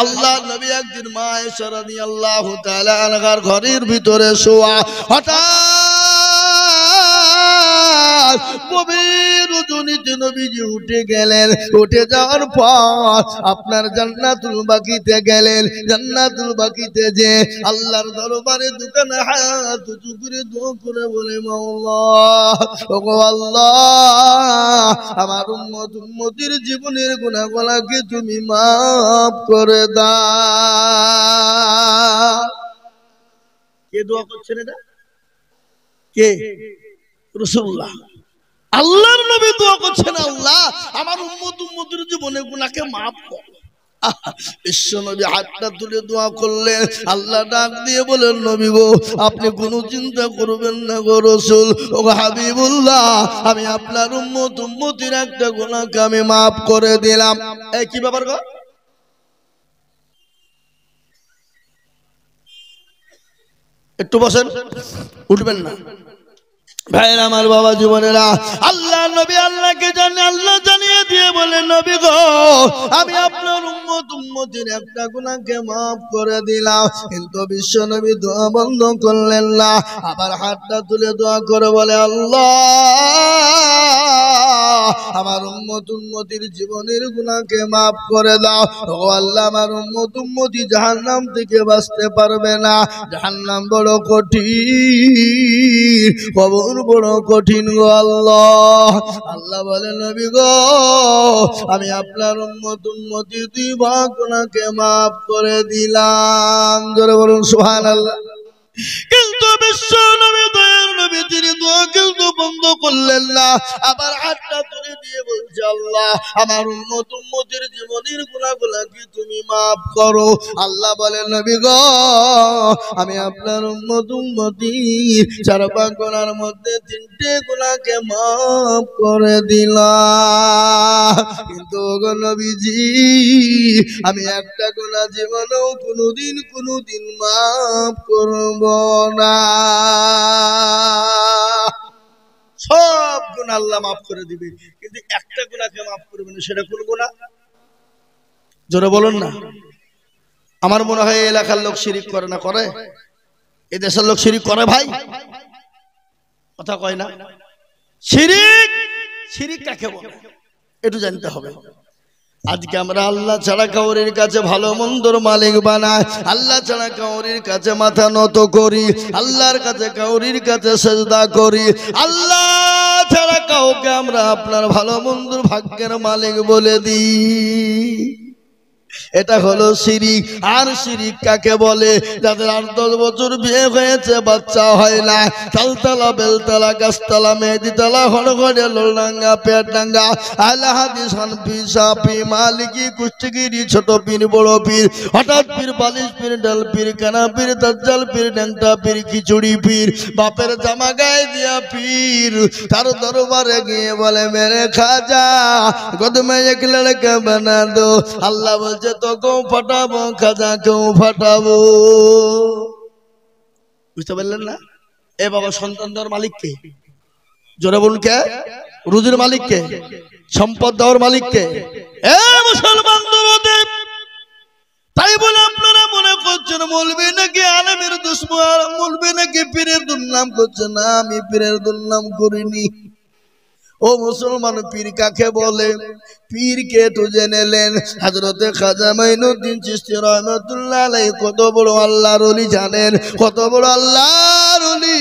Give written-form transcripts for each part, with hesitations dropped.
আল্লাহ নবী একদিন মা আয়েশা রাদিয়াল্লাহু তাআলা আনহার ঘরের ভিতরে শোয়া, হঠাৎ গভীর রজনীতে নবীজি উঠে গেলেন। উঠে যাওয়ার পর আপনার জান্নাতুল বাকিতে গেলেন। জান্নাতুল বাকিতে যে আল্লাহর দরবারে দুখানা হাত উঁচু করে দোয়া করে বলে, মাওলা ওগো আল্লাহ, আমার উম্মতির জীবনের গুনাহগুলোকে তুমি মাফ করে দাও। কে দোয়া করছেন এটা? কে? রাসূলুল্লাহ। আল্লাহর নবী দোয়া করছেন, আল্লাহ আমার উম্মতির জীবনের গুনাহকে মাফ করো। বিশ্ব নবী হাতটা তুলে দোয়া করলেন। আল্লাহ ডাক দিয়ে বলেন, নবী গো, আপনি কোনো চিন্তা করবেন না গো রাসূল। ও হাবিবুল্লাহ, আমি আপনার উম্মতির একটা গুনাহকে আমি মাফ করে দিলাম। এই কি ব্যাপার গো? একটু বসেন, উঠবেন না ভাইরা আমার, বাবা জীবনেরা। আল্লাহ নবী আল্লাহকে জানে, আল্লাহ জানিয়ে দিয়ে বলে, নবী গো, আমি আপনার উম্মতির একটা গুনাহকে মাফ করে দিলাম। কিন্তু বিশ্ব নবী দোয়া বন্ধ করলেন না, আবার হাতটা তুলে দোয়া করে বলে, আল্লাহ আমার উম্মতির জীবনের গুনাহকে মাফ করে দাও। ও আল্লাহ, আমার উম্মতি জাহান্নাম থেকে বাঁচতে পারবে না। জাহান্নাম বড় কঠিন, কবর বড় কঠিন গো আল্লাহ। আল্লাহ বলে, নবী গো, আমি আপনার উম্মতির দুই ভাগ গুনাহকে মাফ করে দিলাম। জোরে বলুন সুবহানাল্লাহ। কিন্তু বিশ্ব নবী দয়ার নবী তিনি দোয়া কিন্তু বন্ধ করলেন না, আবার হাতটা তুলে দিয়ে বলছে, আল্লাহ আমার উম্মতির জীবনের গুনাহগুলোকে তুমি মাফ করো। আল্লাহ বলেন, নবী গো, আমি আপনার উম্মতির চার পাঁচ গুনার মধ্যে তিনটে গুনাহকে মাফ করে দিলাম। কিন্তু গো নবীজি, আমি একটা গুনাহ জীবনেও কোনোদিন মাফ করব না। সব গুনাহ আল্লাহ মাফ করে দিবে, কিন্তু একটা গুনাহকে মাফ করবে না। সেটা কোন গুনাহ? জোরে বলুন না। আমার মনে হয় এলাকার লোক শিরিক করে না? করে? এই দেশের লোক শিরিক করে ভাই? কথা কয় না। শিরিক কাকে বলে একটু জানতে হবে। আজকে আমরা আল্লাহ ছাড়া কাউরির কাছে ভালো মন্দর মালিক বানাই, আল্লাহ ছাড়া কাউরির কাছে মাথা নত করি, আল্লাহর কাছে কাউরির কাছে সেজদা করি। আল্লাহ ছাড়া কাউকে আমরা আপনার ভালো মন্দর ভাগ্যের মালিক বলে দিই। এটা হলো শিরিক। আর শিরিক কাকে বলে? যাদের 8-10 বছর বিয়ে হয়েছে, বাচ্চা হয় না, তালতলা বেলতলা গাছতলা মেহেদিতলা হরঘরে লোলডাঙ্গা পেটডাঙ্গা আহলে হাদিস হানফি শাফি মালিকি কুষ্টিগিরি ছোট পীর বড় পীর হঠাৎ পীর বালিশ পীর ডাল পীর কানা পীর দাজ্জাল পীর ড্যাংটা পীর খিচুড়ি পীর বাপের জামা গায়ে দিয়া পীর তার দরবারে গিয়ে বলে, মেরে খাজা কদমে এক লড়কা বানা দো। আল্লাহ বলছে, তো কেউ ফাটাবো, খাজা কেউ ফাটাবো। বুঝতে পারলেন না? এ বাবা, সন্তান দেওয়ার মালিক কে? জোরে বলুন কে? রুজির মালিক কে? সম্পদ দেওয়ার মালিক কে? এ মুসলমান দরদের। তাই বলে আপনারা মনে করছেন মৌলবি নাকি আলেমের দুশমন, মৌলবি নাকি পীরের দুর্নাম করছে? না, আমি পীরের দুর্নাম করিনি। ও মুসলমান, পীর কাকে বলে? পীরকে তো জেনেলেন। হযরতে খাজা মাইনুদ্দিন চিশতি রাহমাতুল্লাহ আলাইহি কত বড় আল্লাহর ওলি জানেন? কত বড় আল্লাহর ওলি।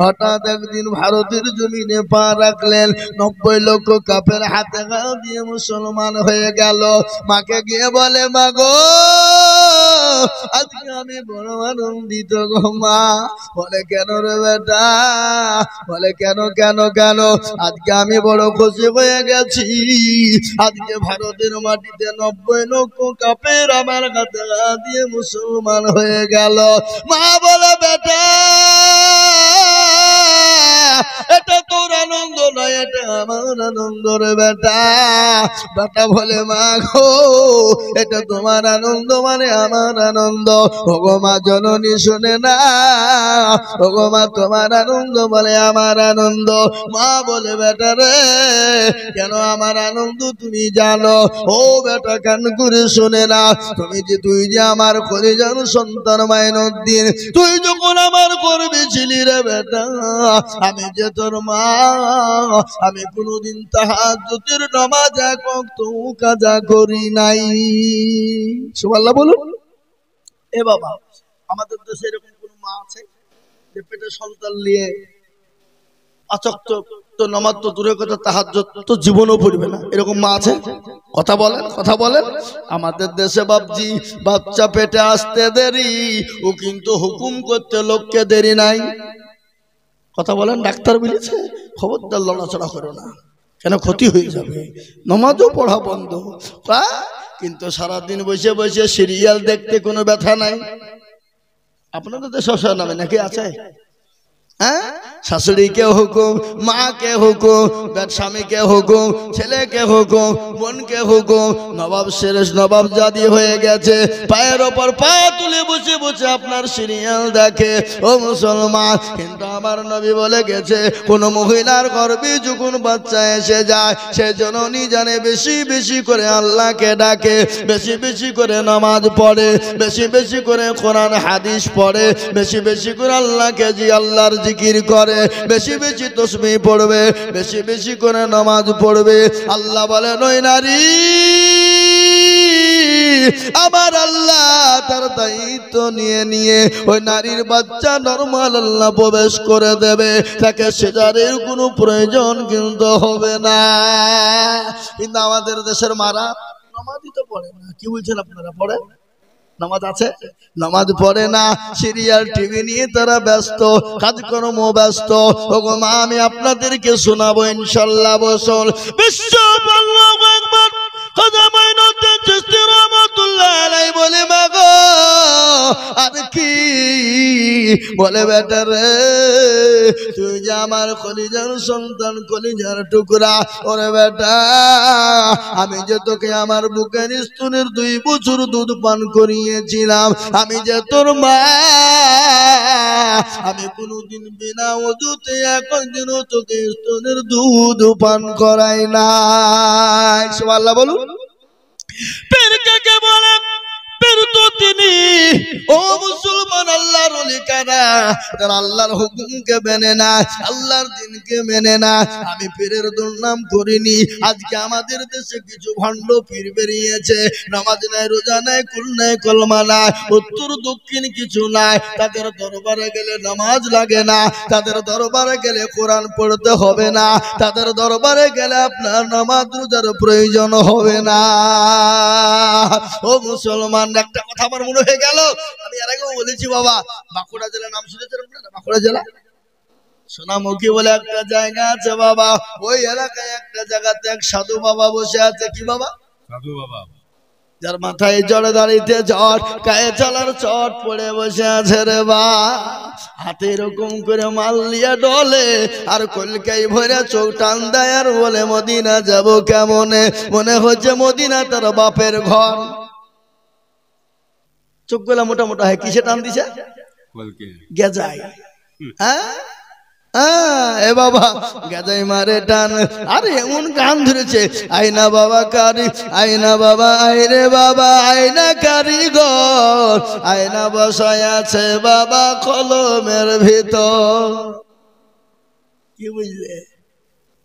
হঠাৎ একদিন ভারতের জমিনে পা রাখলেন, 90 লক্ষ কাফের হাতে গাও দিয়ে মুসলমান হয়ে গেল। মাকে গিয়ে বলে, মা গো, আজকে আমি বড় আনন্দিত গো মা। বলে, কেন রে বেটা? বলে, কেন কেন কেন? আজকে আমি বড় খুশি হয়ে গেছি। আজকে ভারতের মাটিতে 90 লক্ষ কাফের আমার হাতে দিয়ে মুসলমান হয়ে গেল। মা বলে, বেটা এটা তোর আনন্দ নয়, এটা আমার আনন্দ রে বেটা। বেটা বলে মা গো এটা তোমার আনন্দ মানে আমার আনন্দ। ওগো মা জননী শুনে না, ওগো মা তোমার আনন্দ বলে আমার আনন্দ। মা বলে বেটা রে কেন আমার আনন্দ তুমি জানো? ও বেটা কান করে শুনে না, তুই যে আমার কলিজার সন্তান মাইনুদ্দিন, তুই যখন আমার গর্বে ছিলি রে বেটা, আমি যে তোর মা, আমি কোনদিন তাহাজ্জুদের নামাজ এক ওয়াক্ত কাজা করি নাই। সুবহানাল্লাহ বলুন। এ বাবা, আমাদের দেশে এরকম কোন মা আছে যে পেটে সন্তান নিয়ে আচক্ত তো নামাজ তো দূরের কথা তাহাজ্জুদ তো জীবনও পড়বে না, এরকম মা আছে? কথা বলেন, কথা বলেন। আমাদের দেশে বাপজি বাচ্চা পেটে আসতে দেরি, ও কিন্তু হুকুম করতে লোককে দেরি নাই। কথা বলেন। ডাক্তার বলেছে খবরদার লড়াচড়া করো না, কেন ক্ষতি হয়ে যাবে, নামাজও পড়া বন্ধ। কিন্তু সারাদিন বসে বসে সিরিয়াল দেখতে কোনো ব্যথা নাই। আপনাদের দেশে শশা নামে নাকি আছে? হ্যাঁ, শাশুড়িকে হুকুম, মাকে হুকুম, স্বামীকে হুকুম, ছেলেকে হুকুম, বোনকে হুকুম। নবাব শেরেশ নবাব জাদি হয়ে গেছে, পায়ের ওপর পা তুলে বসে বসে আপনার সিরিয়াল দেখে। ও মুসলমান, কিন্তু আমার নবী বলে গেছে কোন মহিলার গর্ভে যখন বাচ্চা এসে যায়, সে জননী জানে বেশি বেশি করে আল্লাহকে ডাকে, বেশি বেশি করে নামাজ পড়ে, বেশি বেশি করে কোরআন হাদিস পড়ে, বেশি বেশি করে আল্লাহকে আল্লাহর জিকির করে, বেশি বেশি তাসবিহ পড়বে, বেশি বেশি করে নামাজ পড়বে। আল্লাহ বলেন ওই নারী আমার আল্লাহ তার দায়িত্ব নিয়ে নিয়ে ওই নারীর বাচ্চা নরমাল আল্লাহ প্রবেশ করে দেবে, তাকে সিজারের কোনো প্রয়োজন কিন্তু হবে না। কিন্তু আমাদের দেশের মারা নামাজই তো পড়ে না। কি বলছেন আপনারা? পড়ে নামাজ আছে, নামাজ পড়ে না, সিরিয়াল টিভি নিয়ে তারা ব্যস্ত, কাজকর্ম ব্যস্ত। ওগো মা আমি আপনাদেরকে শোনাবো ইনশাআল্লাহ। বসল বিশ্ব আল্লাহু আকবার। খাজা মাইনুদ্দিন চিশতি রাহমাতুল্লাহ আলাইহি বলে মা গো আর কি বলে বেটা রে, তুই যে আমার কলিজার সন্তান, কলিজার টুকরা, ওরে বেটা আমি যে তোকে আমার বুকের স্তনের 2 বছর দুধ পান করিয়েছিলাম, আমি যে তোর মা, আমি কোনদিন বিনা ওযুতে একদিনও তোকে স্তনের দুধ পান করাই নাই। সুবহানাল্লাহ বলুন। পীর কাকে বলে? পীর তো তিনি। ও মুসলমান, আল্লাহর ওলি কারা যারা আল্লাহর হুকুমকে মেনে না, আল্লাহর দ্বীনকে মেনে না। আমি পীরের দুর্নাম করিনি। আজকে আমাদের দেশে কিছু ভণ্ড পীর বেরিয়েছে, নামাজ নাই, রোজা নাই, কুল নাই, কলমা নাই, উত্তর দক্ষিণ কিছু নাই। তাদের দরবারে গেলে নামাজ লাগে না, তাদের দরবারে গেলে কোরআন পড়তে হবে না, তাদের দরবারে গেলে আপনার নামাজ রোজার প্রয়োজন হবে না। ও মুসলমান, একটা কথা আমার মনে হয়ে গেল, আমি এর আগেও বলেছি বাবা, বাঁকুড়া জেলার নাম শুনেছেন আপনারা? বাঁকুড়া জেলা সোনামুখী বলে একটা জায়গা আছে বাবা, ওই এলাকায় একটা জায়গাতে এক সাধু বাবা বসে আছে। কি বাবা? সাধু বাবা, যার মাথায় জড়ে দাঁড়িতে চট, গায়ে চলার চট পড়ে বসে আছে রে বা, হাতে এরকম করে মাল লিয়া ডলে, আর কলকাই ভরে চোখ টান দেয় আর বলে মদিনা যাব কেমনে, মনে হচ্ছে মদিনা তার বাপের ঘর। চোখগুলা মোটা মোটা হয়, কিসে টান দিছে? গেজাই। হ্যাঁ এ বাবা গেজাই মারে টান। আরে এমন গান ধরেছে, আয়না বাবা কারি, আয়না বাবা আইরে বাবা, আয়না কারিগর, আয়না বসায় আছে বাবা কলমের ভিতর। কি বুঝলে?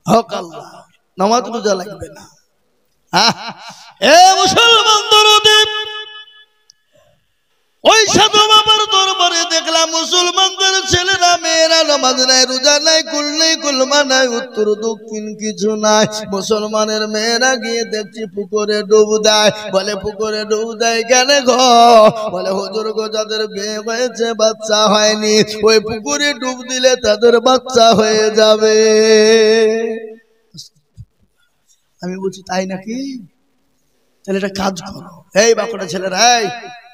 হক আল্লাহ, নামাজ রোজা লাগবে না। এ মুসলমান দরদি, ওই সাধু বাবার দরবারে দেখলাম মুসলমানদের ছেলেরা মেয়েরা নামাজ নাই, রোজা নাই, কুল নেই, কুলমা নাই, উত্তর দক্ষিণ কিছু নাই। মুসলমানের মেয়েরা গিয়ে দেখছি পুকুরে ডুব দেয়। বলে পুকুরে ডুব দেয় কেন গো? বলে হুজুর গো যাদের বিয়ে হয়েছে বাচ্চা হয়নি, ওই পুকুরে ডুব দিলে তাদের বাচ্চা হয়ে যাবে। আমি বলছি তাই নাকি? তাহলে একটা কাজ করো, এই বাঁকুড়া ছেলেরা,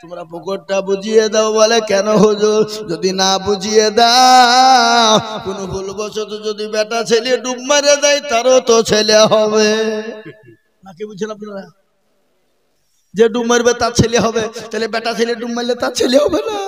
তোমরা পুকুরটা বুঝিয়ে দাও। বলে কেন হুজুর? যদি না বুঝিয়ে দাও, কোন ভুলবশত যদি বেটা ছেলে ডুব মারে দেয়, তারও তো ছেলে হবে। নাকি বুঝছেন আপনারা? যে ডুব মারবে তার ছেলে হবে, তাহলে বেটা ছেলে ডুব মারলে তার ছেলে হবে না।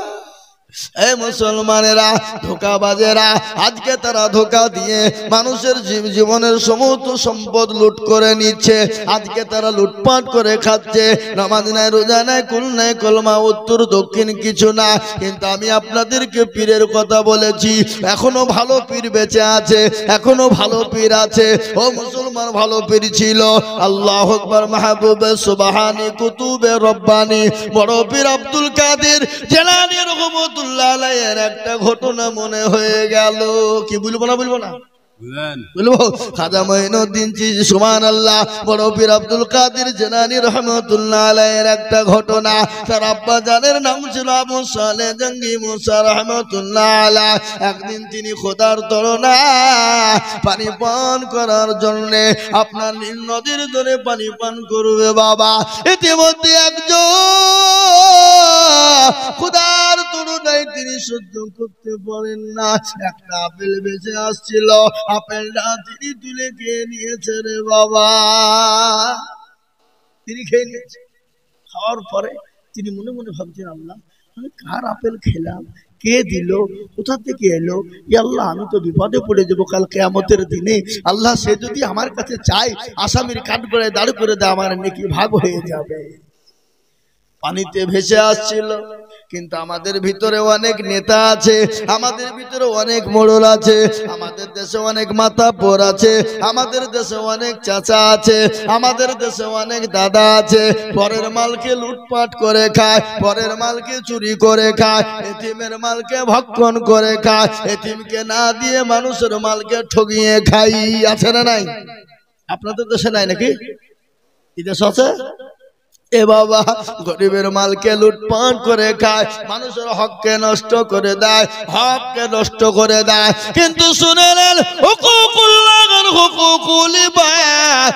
এই মুসলমানেরা, ধোঁকাবাজেরা, আজকে তারা ধোঁকা দিয়ে মানুষের জীবনের সমস্ত সম্পদ লুট করে নিচ্ছে। আজকে তারা লুটপাট করে খাচ্ছে। নামাজ নাই, রোজা নাই, কুল নাই, কলমা উত্তর দক্ষিণ কিছু না। কিন্তু আমি আপনাদেরকে পীরের কথা বলেছি, এখনো ভালো পীর বেঁচে আছে, এখনো ভালো পীর আছে। ও মুসলমান, ভালো পীর ছিল আল্লাহু আকবার, মাহবুবে সুবহানি, কুতুবে রব্বানি, বড় পীর আব্দুল কাদের জিলানী রহমতুল্লাহ আলাইহির একটা ঘটনা মনে হয়ে গেল। কি বলবো না? বলবো না? বলবো। খাজা মঈনুদ্দিন চিশতি, সুবহানাল্লাহ, বড় পীর আব্দুল কাদের জিলানী রহমতুল্লাহ আলাইহির একটা ঘটনা। তার আব্বা জানের নাম ছিল আবু সালেহ জঙ্গি মুসা রহমতুল্লাহ আলাইহি। একদিন তিনি খোদার তরনায় পানি পান করার জন্য আপনার নীল নদীর তীরে পানি পান করবে বাবা। ইতিমধ্যে একজন খোদার তরনায় তিনি সহ্য করতে পারেন না, একটা আপেল বেঁচে আসছিল, আপেলটা তিনি তুলে খেয়ে নিয়েছে রে বাবা। তিনি খেয়ে নিয়েছে। খাওয়ার পরে তিনি মনে মনে ভাবছেন, আল্লাহ, আমি কার আপেল খেলাম, কে দিল, কোথা থেকে এলো? আল্লাহ, আমি তো বিপদে পড়ে যাবো কাল কিয়ামতের দিনে। আল্লাহ, সে যদি আমার কাছে চাই, আসামির কাঠ করে দাঁড় করে দেয়, আমার নেকি ভাগ হয়ে যাবে। পানিতে ভেসে আসছিল। কিন্তু আমাদের ভিতরে অনেক নেতা আছে, আমাদের ভিতরে অনেক মোড়ল আছে, আমাদের দেশে অনেক মাতাব্বর আছে, আমাদের দেশে অনেক চাচা আছে, আমাদের দেশে অনেক দাদা আছে। পরের মালকে লুটপাট করে খায়, পরের মালকে চুরি করে খায়, এতিমের মালকে ভক্ষণ করে খায়, এতিমকে না দিয়ে মানুষের মালকে ঠগিয়ে খাই। আছে না নাই? আপনাদের দেশে নাই নাকি? এই দেশ আছে? এ বাবা, গরিবের মালকে লুটপাট করে খায়, মানুষের হককে নষ্ট করে দেয়, হককে নষ্ট করে দেয়। কিন্তু শুনে নেন, হুকুকুল্লাহর হুকুকুল ইবাদ,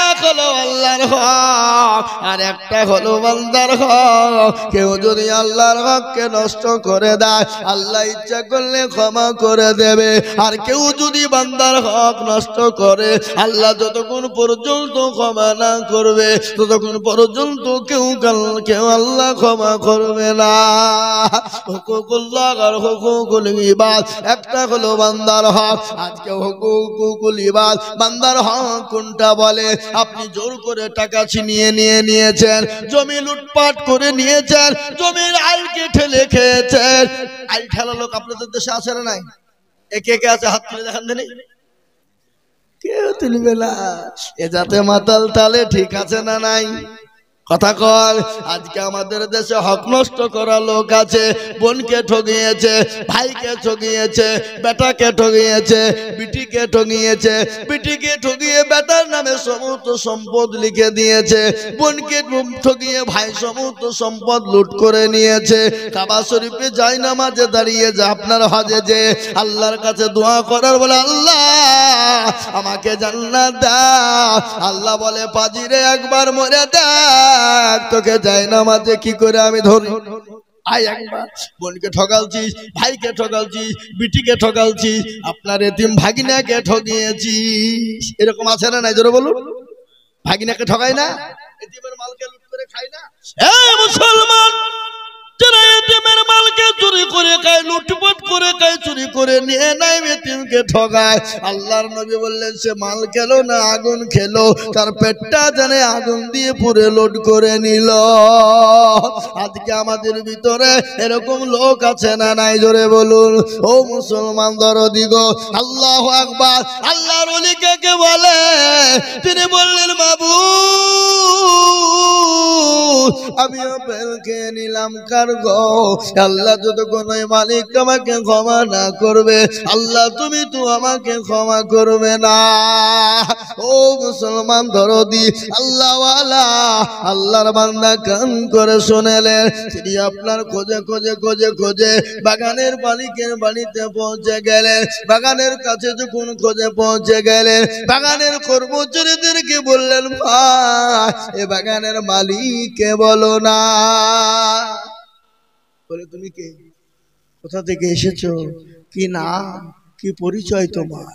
এক হলো আল্লাহর হক আর একটা হলো বান্দার হক। কেউ যদি আল্লাহর হককে নষ্ট করে দেয়, আল্লাহ ইচ্ছা করলে ক্ষমা করে দেবে। আর কেউ যদি বান্দার হক নষ্ট করে, আল্লাহ যতক্ষণ পর্যন্ত ক্ষমা না করবে, ততক্ষণ পর্যন্ত কেউ আল্লাহ ক্ষমা করবে না। হুকুকুল্লাহ আর হুকুকুল ইবাদ, একটা হলো বান্দার হক। আজকে হুকুকুল ইবাদ, বান্দার হক কোনটা বলে? আপনি জোর করে টাকা ছিনিয়ে নিয়েছেন, জমি লুটপাট করে নিয়েছেন, জমির আইলকে ঠেলে খেয়েছেন। আইল ঠেলা লোক আপনাদের দেশে আছে না নাই? একে কে আছে? হাত তুলে দেখান দেনি। কেউ তুলবে না। এ যাতে মাতাল তালে ঠিক আছে না নাই? কথা কর। আজকে আমাদের দেশে হক নষ্ট করা লোক আছে। বোনকে ঠগিয়েছে, ভাইকে ঠগিয়েছে, বেটাকে ঠগিয়েছে, বিটিকে ঠগিয়েছে, বিটিকে ঠগিয়ে বেটার নামে সমস্ত সম্পদ লিখে দিয়েছে, বোনকে ঠগিয়ে ভাই সমস্ত সম্পদ লুট করে নিয়েছে। কাবা শরীফে যাই নামাজে দাঁড়িয়ে যে আপনার হজে যে আল্লাহর কাছে দোয়া করার, বলে আল্লাহ আমাকে জান্নাত দাও। আল্লাহ বলে পাজিরে একবার মরে দেখ, তোকে যাই নামাজে কি করে আমি ধরি। আয় একবার। বোনকে ঠকালছিস, ভাইকে ঠকালছিস, বিটিকে ঠকালছিস, আপনার এতিম ভাগিনাকে ঠকিয়েছিস। এরকম আছে না নাই? জোরে বলুন। ভাগিনাকে ঠকাই না, এতিমের মালকে লুট করে খাই না? এই মুসলমান, যারা এতিমের মালকে চুরি করে খায়, লুটপাট করে খায়, চুরি করে নিয়ে নাই, এতিমকে ঠকায়, আল্লাহর নবী বললেন সে মাল খেলো না আগুন খেলো, তার পেটটা জানে আগুন দিয়ে পুরে লোড করে নিল। আজকে আমাদের ভিতরে এরকম লোক আছে না নাই? জোরে বলুন। ও মুসলমান দরদি গো, আল্লাহু আকবার। আল্লাহর ওলি কে বলে? তিনি বললেন, বাবু আমি আপেল খেয়ে নিলাম কার গো, আল্লাহ যতক্ষণ ওই মালিক আমাকে ক্ষমা না করবে করবে, আল্লাহ তুমি তো আমাকে ক্ষমা করবে না। ও মুসলমান দরদি আল্লাহওয়ালা, আল্লাহর বান্দা কান করে শুনেলেন। তিনি আপনার খোঁজে খোঁজে খোঁজে খোঁজে বাগানের মালিকের বাড়িতে পৌঁছে গেলেন। বাগানের কাছে যখন খোঁজে পৌঁছে গেলেন, বাগানের কর্মচারীদেরকে বললেন, ভাই এ বাগানের মালিককে বলো না। বলে তুমি কে, কোথা থেকে এসেছো, কি নাম, কি পরিচয় তোমার?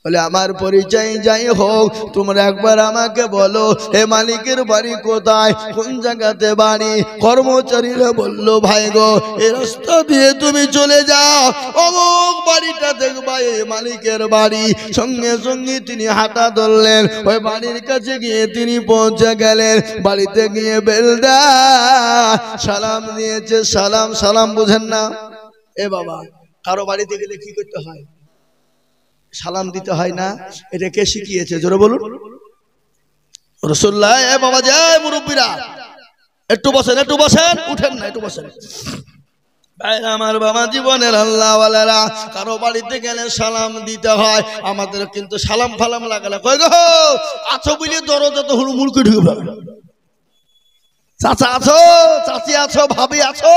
বলে আমার পরিচয় যাই হোক, তোমরা একবার আমাকে বলো হে মালিকের বাড়ি কোথায়, কোন জায়গাতে বাড়ি? কর্মচারীরা বলল, ভাই গো এই রাস্তা দিয়ে তুমি চলে যাও, অমুক বাড়িটা দেখবা এই মালিকের বাড়ি। সঙ্গে সঙ্গে তিনি হাঁটা ধরলেন, ওই বাড়ির কাছে গিয়ে তিনি পৌঁছে গেলেন। বাড়িতে গিয়ে বেলদা সালাম দিয়েছে। সালাম, সালাম বুঝেন না? এ বাবা, কারো বাড়িতে গেলে কি করতে হয়? সালাম দিতে হয় না? এটা কে শিখিয়েছে জোরে বলুন? রাসূলুল্লাহ। এ বাবা যায় মুরব্বীরা, একটু বসেন, একটু বসেন, উঠেন না, একটু বসেন। আমার বাবা জীবনের আল্লাহওয়ালারা, কারো বাড়িতে গেলে সালাম দিতে হয়। আমাদের কিন্তু সালাম ফালাম লাগালে কই গো আছো বলে দরজা তো হুড়মুড় করে ঢুকে পড়ে। চাচা আছো, চাচি আছো, ভাবি আছো,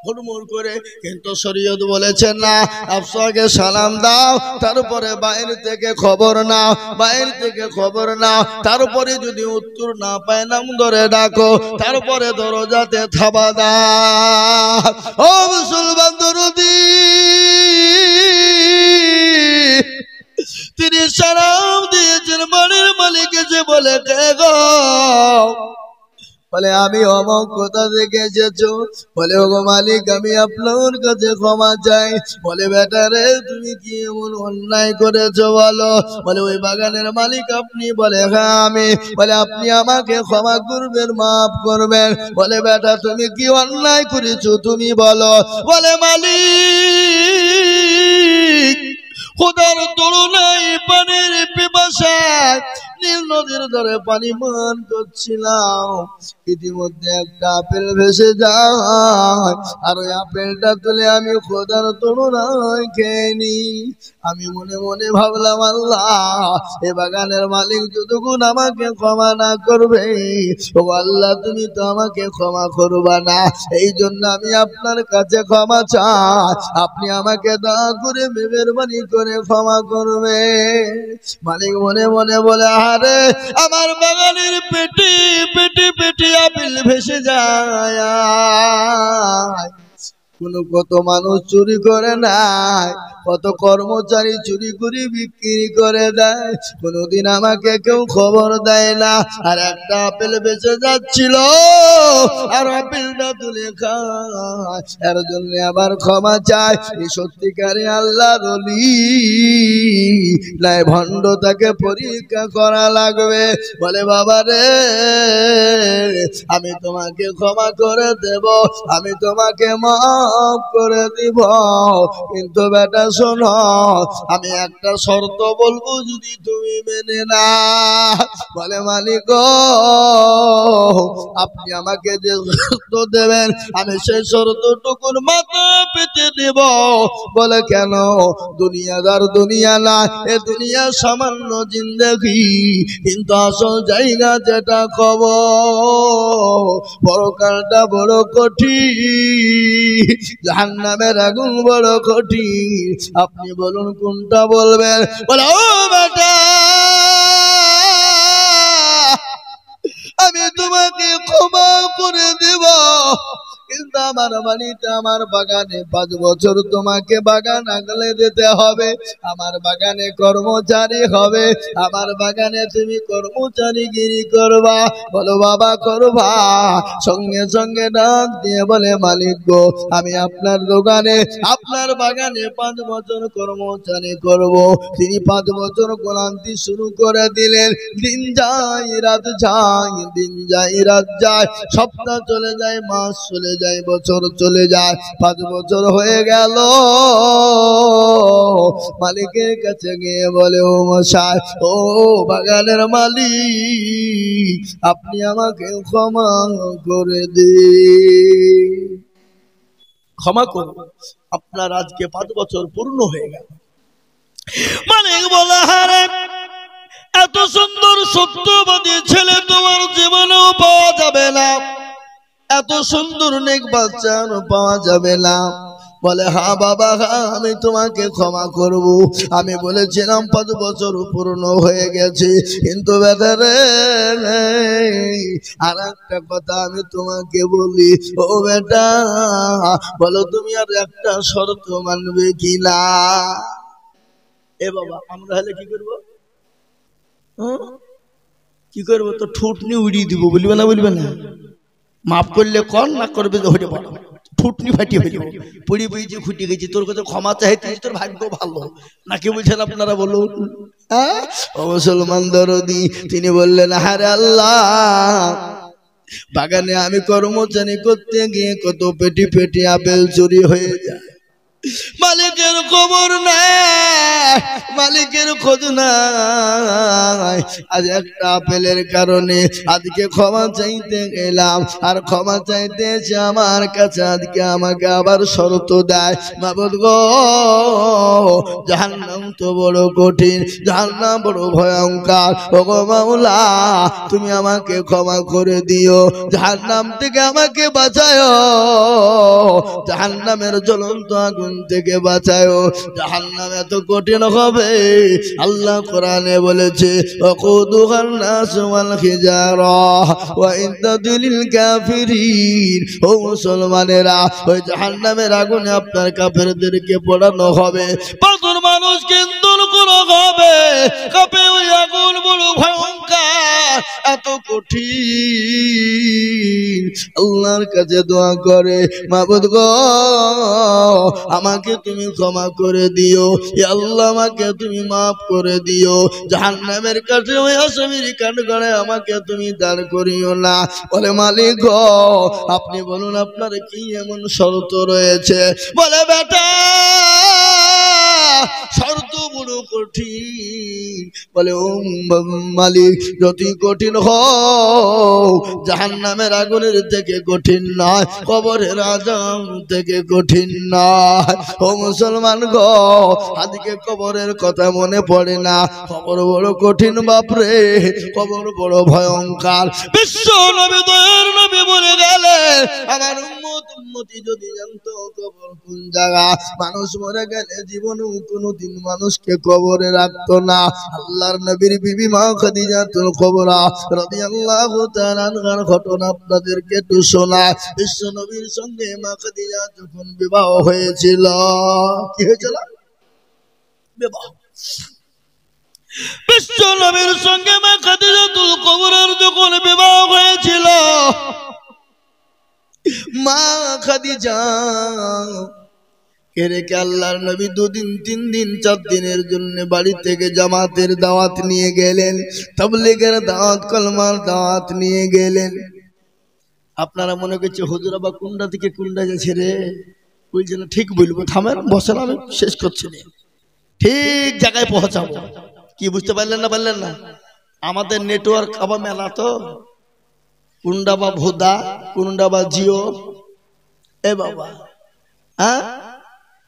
হুড়মুড় করে। কিন্তু শরীয়ত বলেছেন না, আফসাকে সালাম দাও, তারপরে বাইরে থেকে খবর নাও, বাইরে থেকে খবর নাও, তারপরে যদি উত্তর না পায় নাম ধরে ডাকো, তারপরে দরজাতে থাবা দাও। ও মুসলমান দরদি, তিনি সালাম দিয়েছেন বাড়ির মালিক এসে বলে, কে গো? বলে আমি অমুক, কোথা থেকে এসেছো? বলে ওগো মালিক আমি আপনার কাছে ক্ষমা চাই। বলে বেটা রে তুমি কি এমন অন্যায় করেছো বলো? বলে ওই বাগানের মালিক আপনি? বলে হ্যাঁ আমি। বলে আপনি আমাকে ক্ষমা করবেন, মাফ করবেন। বলে বেটা তুমি কি অন্যায় করেছো তুমি বলো? বলে মালিক খোদার তুলনায় পানির পিপাসায় নীল নদীর ধারে পানি পান করছিলাম, ইতিমধ্যে একটা আপেল ভেসে যায়, আর ওই আপেলটা তুলে আমি খোদার তুলনায় খেয়ে নি। আমি মনে মনে ভাবলাম, আল্লাহ এ বাগানের মালিক যতক্ষণ আমাকে ক্ষমা না করবে, ও আল্লাহ তুমি তো আমাকে ক্ষমা করবা না। এই জন্য আমি আপনার কাছে ক্ষমা চাই, আপনি আমাকে দয়া করে মেহেরবানি করে ক্ষমা করবে। মালিক মনে মনে বলে, আরে আমার বাগানের পেটে পেটে পেটে আপেল ভেসে যায়, কত মানুষ চুরি করে নাই, কত কর্মচারী চুরি করে বিক্রি করে দেয়, কোনদিন আমাকে কেউ খবর দেয় না। আর একটা আপেল বেঁচে যাচ্ছিল, আর আপেলটা তুলে খায়, এর জন্য আবার ক্ষমা চাই। এই সত্যিকারে আল্লাহর ওলি নাই ভণ্ড, তাকে পরীক্ষা করা লাগবে। বলে বাবা রে আমি তোমাকে ক্ষমা করে দেব, আমি তোমাকে মাফ করে দিব, কিন্তু বেটা শোনো আমি একটা শর্ত বলবো, যদি তুমি মেনে না। বলে মালিক আপনি আমাকে যে শর্ত দেবেন আমি সেই শর্তটুকুর মাথা পেতে দেব। বলে কেন? দুনিয়াদার দুনিয়া না, এ দুনিয়া সামান্য জিন্দেগি, কিন্তু আসল জায়গা যেটা কবর, পরকালটা বড় কঠিন, জাহান্নামের আগুন বড় কঠিন। আপনি বলুন কোনটা বলবেন? বলে ও বেটা আমি তোমাকে ক্ষমা করে দেব, কিন্তু আমার বাড়িতে আমার বাগানে 5 বছর তোমাকে বাগান আগলে দিতে হবে, আমার বাগানে কর্মচারী হবে, আমার বাগানে তুমি কর্মচারীগিরি করবা। বলো বাবা করবা? সঙ্গে সঙ্গে ডাক দিয়ে বলে মালিক গো আমি আপনার দোকানে আপনার বাগানে 5 বছর কর্মচারী করব। তিনি 5 বছর গোলামি শুরু করে দিলেন। দিন যায় রাত যায়, দিন যায় রাত যায়, সপ্তাহ চলে যায়, মাস চলে যায়, বছর চলে যায়, 5 বছর হয়ে গেল। মালিকের কাছে গিয়ে বলে ও মশাই, ও বাগানের মালিক আপনি আমাকে ক্ষমা করে দিন। ক্ষমা করব। আপনার আজকে 5 বছর পূর্ণ হয়ে গেল। মালিক বলে, হারে এত সুন্দর সত্যবাদী ছেলে তোমার জীবনেও পাওয়া যাবে না, এত সুন্দর নেক বাচ্চা পাওয়া যাবে না। বলে, হ্যাঁ বাবা, হ্যাঁ আমি তোমাকে ক্ষমা করব। আমি বলেছিলাম 5 বছর পূর্ণ হয়ে গেছে, কিন্তু বেটা রে, আর একটা কথা আমি তোমাকে বলি, ও বেটা, বলো তুমি আর একটা শর্ত মানবে কিনা? এ বাবা, আমরা হলে কি করবো? কি করবো? তো ঠুটনি উড়িয়ে দিব, বলবে না? বলবে না? মাফ করলে কর, না করবে যে হইতে পারো, ঠুটনি ফাটিয়ে ফেলব। পড়ি বই যে খুঁটে গেছি, তোর কাছে ক্ষমা চাইতে তোর ভাগ্য ভালো নাকি বলছেন আপনারা বলুন? ও মুসলমান দরদি, তিনি বললেন, হারে আল্লাহ, বাগানে আমি কর্মচারী করতে গিয়ে কত পেটি পেটি আপেল চুরি হয়ে যায়, মালিকের খবর নাই, মালিকের খোঁজ নাই। আজ একটা আপেলের কারণে আজকে ক্ষমা চাইতে গেলাম, আর ক্ষমা চাইতে এসে আমার কাছে আজকে আমাকে আবার শর্ত দেয়। মাবুদ গো, জাহান্নাম তো বড় কঠিন, জাহান্নাম বড় ভয়ঙ্কর, ও গো মাওলা তুমি আমাকে ক্ষমা করে দিও, জাহান্নাম থেকে আমাকে বাঁচাও, জাহান্নামের জ্বলন্ত আগুন থেকে বাঁচাও। জাহান্নাম এত কঠিন হবে, আল্লাহ কোরআনে বলেছে, ওয়াকুদুহান নাস ওয়াল হিজারাহ ওয়া ইদ্দাতুল লিল কাফিরিন। ও মুসলমানেরা, ওই জাহান্নামের আগুনে আপনার কাফেরদেরকে পোড়ানো হবে, পাথর মানুষ কিন্তু করা হবে, কাপে ওই আগুন বড় ভয়ঙ্কর, এত কঠিন। আল্লাহর কাছে দোয়া করে, মাবুদ গো আমাকে তুমি ক্ষমা করে দিও, আল্লাহ আমাকে তুমি মাফ করে দিও, জাহান্নামের কাছে ওই আসামির কাঠগড়ায় আমাকে তুমি দাঁড় করিও না। বলে, মালিক গো আপনি বলুন আপনার কি এমন শর্ত রয়েছে? বলে, বেটা শর্ত বড় কঠিন। বলে, ও মালিক, যতই কঠিন হোক জাহান্নামের আগুনের থেকে কঠিন নয়, কবরের আযাব থেকে কঠিন নয়। ও মুসলমান গো, আজকে কবরের কথা মনে পড়ে না, কবর বড় কঠিন বাপরে, কবর বড় ভয়ঙ্কর। বিশ্ব নবী দয়ার নবী বলে গেলেন, আমার উম্মতি যদি জানতো কবর কোন জায়গা, মানুষ মরে গেলে জীবনেও কোনোদিন মানুষকে কবরে রাখতো না। আল্লাহর নবীর বিবি মা খাদিজাতুল কুবরা রাদিয়াল্লাহু তাআলা আনহার ঘটনা আপনাদেরকে একটু শোনায়। বিশ্ব নবীর সঙ্গে মা খাদিজা যখন বিবাহ হয়েছিল, কি হয়েছিল? বিবাহ। বিশ্ব নবীর সঙ্গে মা খাদিজাতুল কুবরার যখন বিবাহ হয়েছিল, মা খাদিজা রেখে আল্লাহর নবী 2 দিন 3 দিন 4 দিনের জন্য বাড়ি থেকে জামাতের দাওয়াত নিয়ে গেলেন, তাবলীগের দাওয়াত, কলমার দাওয়াত নিয়ে গেলেন। আপনারা মনে করছে হুজুর আবার কোনটা থেকে কোনটা যাচ্ছে রে, বলছেন ঠিক বলবো, থামেন বসেন, আমি শেষ করছি না, ঠিক জায়গায় পৌঁছাবো। কি বুঝতে পারলেন না? পারলেন না? আমাদের নেটওয়ার্ক আবার মেলা তো, কোনটা বা ভোদা, কোনটা বা জিও, এ বাবা, হ্যাঁ,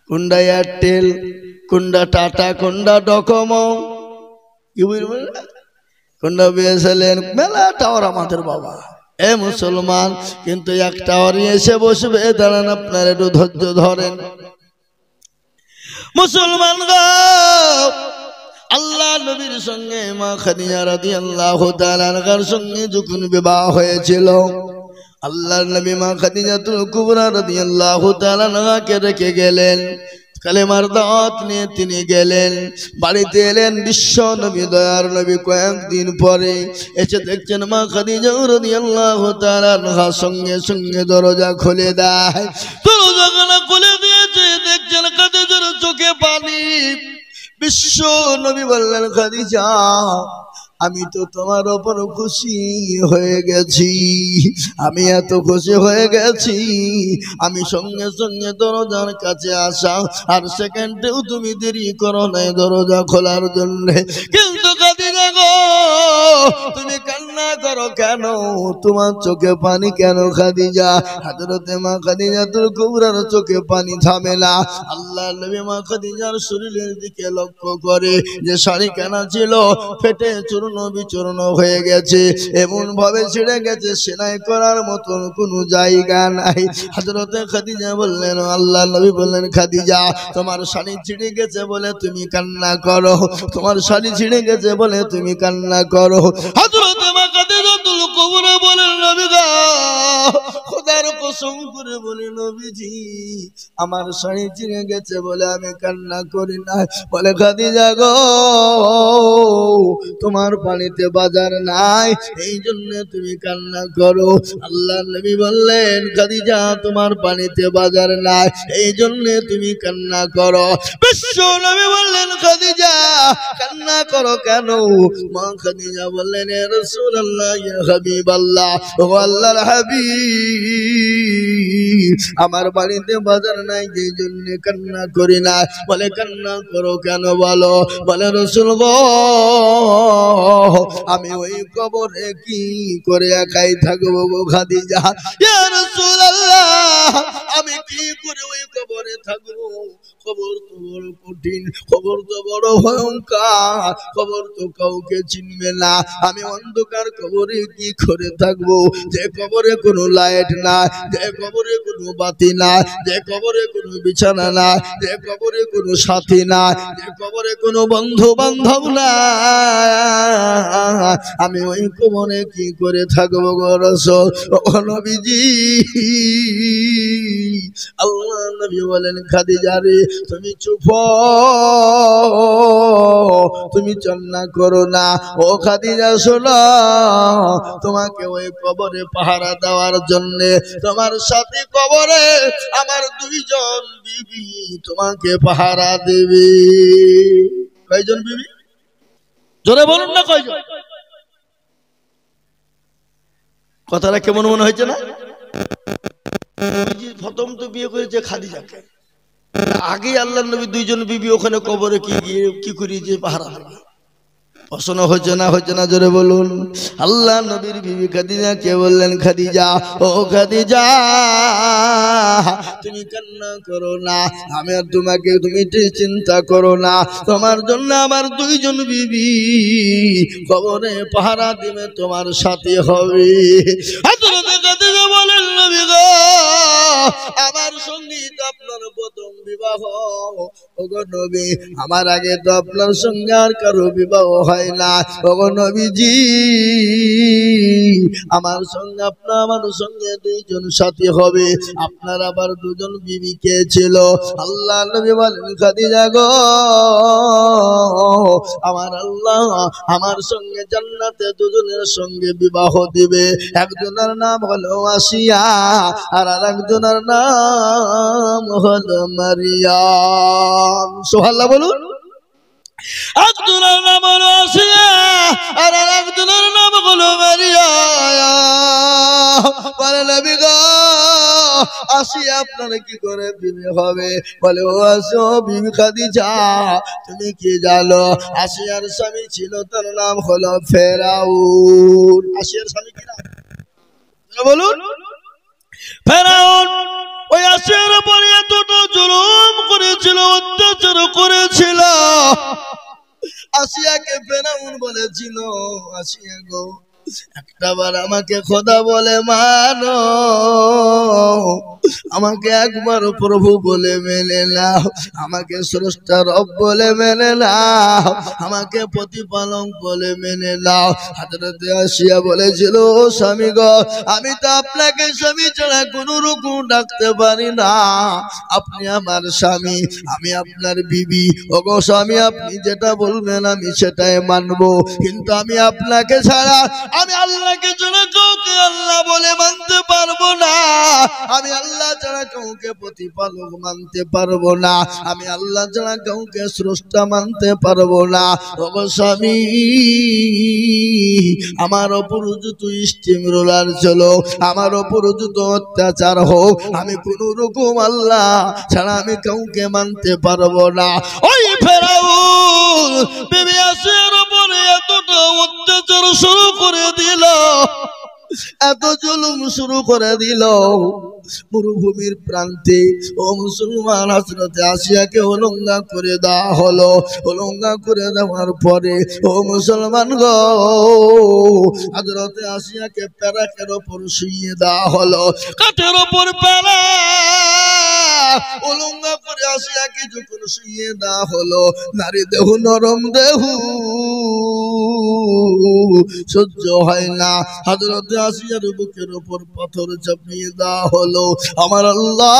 কোনটা এয়ারটেল, কোনটা টাটা, কোনটা ডকোমো, কি বুঝবেন, কোনটা বিএসএনএল, মেলা টাওয়ার আমাদের বাবা। এ মুসলমান, কিন্তু এক টাওয়ারই এসে বসবে, দাঁড়ান আপনার একটু ধৈর্য ধরেন। মুসলমান গো, আল্লাহ নবীর সঙ্গে মা খাদিজা রাদিয়াল্লাহু তাআলা আনহার সঙ্গে যখন বিবাহ হয়েছিল, আল্লাহর নবী মা খাদিজাতুল কুবরা রাদিয়াল্লাহু তাআলা আনহাকে রেখে গেলেন, কালেমার দাওয়াত নিয়ে তিনি গেলেন, বাড়িতে এলেন। বিশ্ব নবী দয়ার নবী কয়েকদিন পরে এসে দেখছেন মা খাদিজা রাদিয়াল্লাহু তাআলা আনহার সঙ্গে সঙ্গে দরজা খুলে দেয়। দরজা খুলে দিয়েছে, দেখছেন খাদিজার চোখে পানি। বিশ্ব নবী বললেন, খাদিজা আমি তো তোমার ওপর খুশি হয়ে গেছি, আমি এত খুশি হয়ে গেছি, আমি সঙ্গে সঙ্গে দরজার কাছে আসা, আর সেকেন্ডেও তুমি দেরি করো নাই দরজা খোলার জন্য। কিন্তু খাদিজা গো, তুমি কান্না করো কেন? তোমার চোখে পানি কেন খাদিজা? হযরতে মা খাদিজাতুল কুবরার চোখে পানি থামে না। আল্লাহর নবী মা খাদিজার শরীরের দিকে লক্ষ্য করে, যে শাড়ি কেনা ছিল ফেটে চূর্ণ বিচূর্ণ হয়ে গেছে, এমন ভাবে ছিঁড়ে গেছে সেলাই করার মতন কোনো জায়গা নাই। হযরতে খাদিজা বললেন, আল্লাহর নবী বললেন, খাদিজা তোমার শাড়ি ছিঁড়ে গেছে বলে তুমি কান্না করো, তোমার শাড়ি ছিঁড়ে গেছে বলে তুমি কান্না করো। হযরতে মা খাদিজাতুল কুবরা বলেন, নবী গো, খোদার কসম করে বলি নবীজি, আমার শাড়ি ছিঁড়ে গেছে বলে আমি কান্না করি না। বলে, খাদিজা গো, তোমার পানিতে বাজার নাই, এই জন্য তুমি কান্না করো। আল্লাহর নবী বললেন, খাদিজা তোমার পানিতে বাজার নাই, এই জন্য তুমি কান্না করো। বিশ্ব নবী বললেন, খাদিজা কান্না করো কেন? মা খাদিজা বললেন, ইয়া রাসূলুল্লাহ, ইয়া হাবিবাল্লাহ, ও আল্লাহর হাবিব, আমার বাড়িতে বাজার নাই, এই জন্য কান্না করি না। বলে, কান্না করো কেন বলো? বলে, রাসূল গো, আমি ওই কবরে কি করে একাই থাকবো গো খাদিজা? ইয়া রাসূলুল্লাহ, আমি কি করে ওই কবরে থাকবো? কবর তো বড় কঠিন, কবর তো বড় ভয়ঙ্কর, কবর তো কাউকে চিনবে না। আমি অন্ধকার কবরে কি করে থাকবো? যে কবরে কোনো লাইট না, যে কবরে কোনো বাতি না, যে কবরে কোনো বিছানা না, যে কবরে কোনো সাথী না, যে কবরে কোনো বন্ধু বান্ধব না, আমি ওই কবরে কি করে থাকবো গো রাসূল? ও নবীজি, আল্লাহ নবী বলেন, খাদিজা রে, তুমি চুপ, তুমি কান্না করো না। ও খাদিজা শোনো, তোমাকে ওই কবরে পাহারা দেওয়ার জন্য তোমার সাথে কবরে আমার দুইজন বিবি তোমাকে পাহারা দেবে। কয়জন বিবি? জোরে বলুন না, কয়জন? কথাটা কেমন মনে হয়েছে না? প্রথম তো বিয়ে করেছে খাদিজাকে, আগেই আল্লাহর নবী দুইজন বিবি ওখানে কবরে কি করিয়েছে পাহারা দেবে। পছন্দ হচ্ছে না? হচ্ছে না? জোরে বলুন। আল্লাহ নবীর বিবি খাদিজা কে বললেন, খাদিজা, ও খাদিজা, তুমি কান্না করো না, আমি আর তোমাকে, তুমি চিন্তা করো না, তোমার জন্য আমার দুইজন বিবি কবরে পাহারা দিবে, তোমার সাথে হবে। হযরতে খাদিজা বলেন, নবী গো, আমার সঙ্গে তো আপনার প্রথম বিবাহ, ওগো নবী, আমার আগে তো আপনার সঙ্গে আর কারো বিবাহ হয় না। ওগো নবীজি, আমার সঙ্গে আমার সঙ্গে দুইজন সাথী হবে, আপনার আবার দুজন বিবি কে ছিল? আল্লাহ নবী বলেন, খাদিজা গো, আমার আল্লাহ আমার সঙ্গে জান্নাতে দুজনের সঙ্গে বিবাহ দিবে। একজনের নাম হলো আসিয়া, আর আরেকজনের নাম হলো মারিয়াম। সুবহানাল্লাহ বলুন। একজনের নাম হলো আসিয়া, আর আরেকজনের নাম হলো মারিয়াম। বলে, নবী গো, আসিয়া আপনার কি করে বিবি হবে? বলে, ও আসো বিবি খাদিজা, তুমি কি জানো? আসিয়ার স্বামী ছিল, তার নাম হলো ফেরাউন। আসিয়ার স্বামী কি নাম বলুন? ফেরাউন। ওই আসিয়ার উপরে এতটা জুলুম করেছিল, অত্যাচার করেছিল। আসিয়াকে ফেরাউন বলেছিল, আসিয়া গো, একটাবার আমাকে খোদা বলে মানো, আমাকে একবার প্রভু বলে মেনে নাও, আমাকে স্রষ্টা রব বলে মেনে নাও, আমাকে প্রতিপালক বলে মেনে নাও। হযরতে আসিয়া বলেছিল, ও স্বামী গো, আমি তো আপনাকে স্বামী ছাড়া কোনো রকম ডাকতে পারি না, আপনি আমার স্বামী, আমি আপনার বিবি। ওগো স্বামী, আপনি যেটা বলবেন আমি সেটাই মানবো, কিন্তু আমি আপনাকে ছাড়া, আমি আল্লাহকে ছাড়া কাউকে আল্লাহ বলে মানতে পারবো না, আমি আল্লাহ ছাড়া কাউকে প্রতিপালক মানতে পারবো না, আমি আল্লাহ ছাড়া কাউকে স্রষ্টা মানতে পারবো না। ওগো স্বামী, আমার ওপর যত স্টিম রোলার চলো, আমার ওপর যত অত্যাচার হোক, আমি কোন রকম আল্লাহ ছাড়া আমি কাউকে মানতে পারবো না। ওই ফেরাউন বিবি আসিয়ার উপরে এতটা এত অত্যাচার শুরু করে দিল, এত জুলুম শুরু করে দিল। মরুভূমির প্রান্তে ও মুসলমান হযরতে আসিয়াকে উলঙ্গা করে দেওয়া হলো। উলঙ্গা করে দেওয়ার পরে ও মুসলমান গো, হযরতে আসিয়াকে প্যারাকের ওপর শুইয়ে দেওয়া হলো, কাঠের ওপর প্যারা উলঙ্গা করে আসিয়াকে যখন শুইয়ে দেওয়া হলো, নারী দেহ নরম দেহ সহ্য হয় না। হযরতে আসিয়ার বুকের উপর পাথর চাপিয়ে দেওয়া হলো। আমার আল্লাহ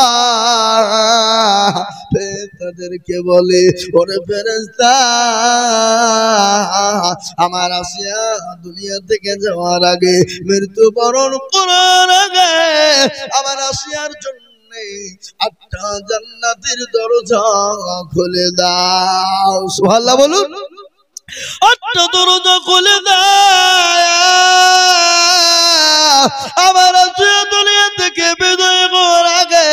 ফেরেশতাদেরকে বলে, ওরে ফেরেশতা, আমার আসিয়া দুনিয়া থেকে যাওয়ার আগে, মৃত্যুবরণ করার আগে আমার আসিয়ার জন্য 8টা জান্নাতের দরজা খুলে দাও। সুবহানাল্লাহ বলুন। 8টা দরজা খুলে দাও, আমার আসিয়া দুনিয়া থেকে বিদায় হওয়ার আগে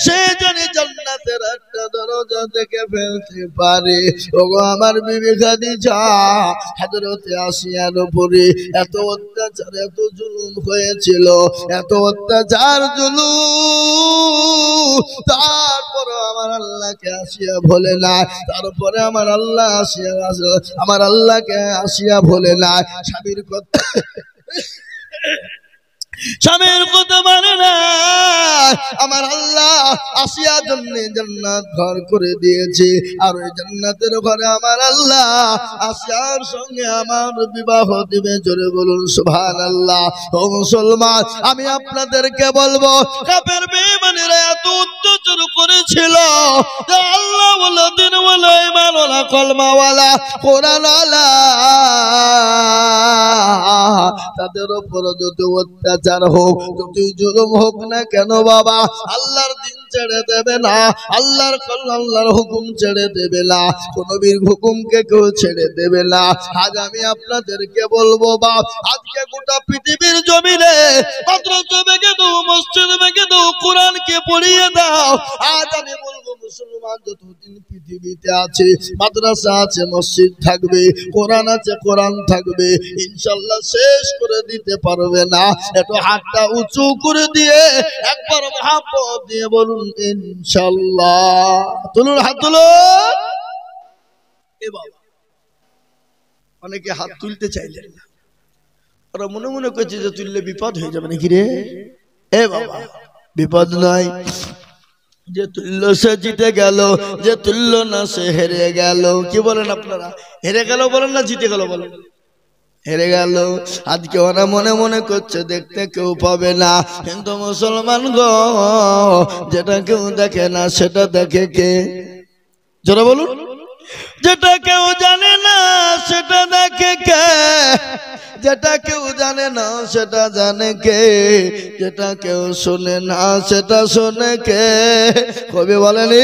সে জানি জান্নাতের 8টা দরজা থেকে ফেলতে পারে। ওগো আমার বিবি খাদিজা, হযরতে আসিয়ার উপরে এত অত্যাচার, এত জুলুম হয়েছিল, এত অত্যাচার জুলুম, তারপর আমার আল্লাহকে আসিয়া ভোলে না। তারপরে আমার আল্লাহ আসিয়া আমার আল্লাহকে আসিয়া ভোলে না। স্বামীর কথা স্বামীর কথা মানে না। আমার আল্লাহ আসিয়া জন্য জান্নাত ঘর করে দিয়েছে, আর ওই জান্নাতের ঘরে আমার আল্লাহ আসিয়ার সঙ্গে আমার বিবাহ দিবে। জোরে বলুন সুবহানাল্লাহ। ও মুসলমান, আমি আপনাদেরকে বলবো, কাফের বেঈমানেরা এত অত্যাচার করেছিল, আল্লাহ ওয়ালা দিন ওয়ালা ঈমান ওয়ালা কলমা ওয়ালা কোরআন ওয়ালা, তাদের উপর যত অত্যাচার হোক, যতই জুলুম হোক না কেন বাবা, আল্লাহর দিন ছেড়ে দেবে না, আল্লাহর হুকুম ছেড়ে দেবে না, কোন নবীর হুকুমকে কেউ ছেড়ে দেবে না। আজ আমি আপনাদেরকে বলবো বাপ, আজকে গোটা পৃথিবীর জমিনে মাদ্রাসা ভেঙে দাও, মসজিদ ভেঙে দাও, কোরআনকে পড়িয়ে দাও। আজ আমি বলবো মুসলমান যতদিন পৃথিবীতে আছে, মাদ্রাসা আছে, মসজিদ থাকবে, কোরআন আছে, কোরআন থাকবে, ইনশাআল্লাহ শেষ করে দিতে পারবে না। একটু হাতটা উঁচু করে দিয়ে একবার মহব্বত দিয়ে বলুন ইনশাআল্লাহ। তুলুন হাত তুলুন। এ বাবা, অনেকে হাত তুলতে চাইলেন না, ওরা মনে মনে করছে যে তুললে বিপদ হয়ে যাবে নাকি রে। এ বাবা, বিপদ নয়। যে তুললো সে জিতে গেল, যে তুললো না সে হেরে গেল। কি বলেন আপনারা? হেরে গেল বলেন না জিতে গেল বলেন? হেরে গেল। আজকে ওরা মনে মনে করছে দেখতে কেউ পাবে না, কিন্তু মুসলমান গো, যেটা কেউ দেখে না সেটা দেখে কে? যারা বলুন, যেটা কেউ জানে না সেটা দেখে কে? যেটা কেউ জানে না সেটা জানে কে? যেটা কেউ শোনে না সেটা শোনে কে? কবি বলেনি,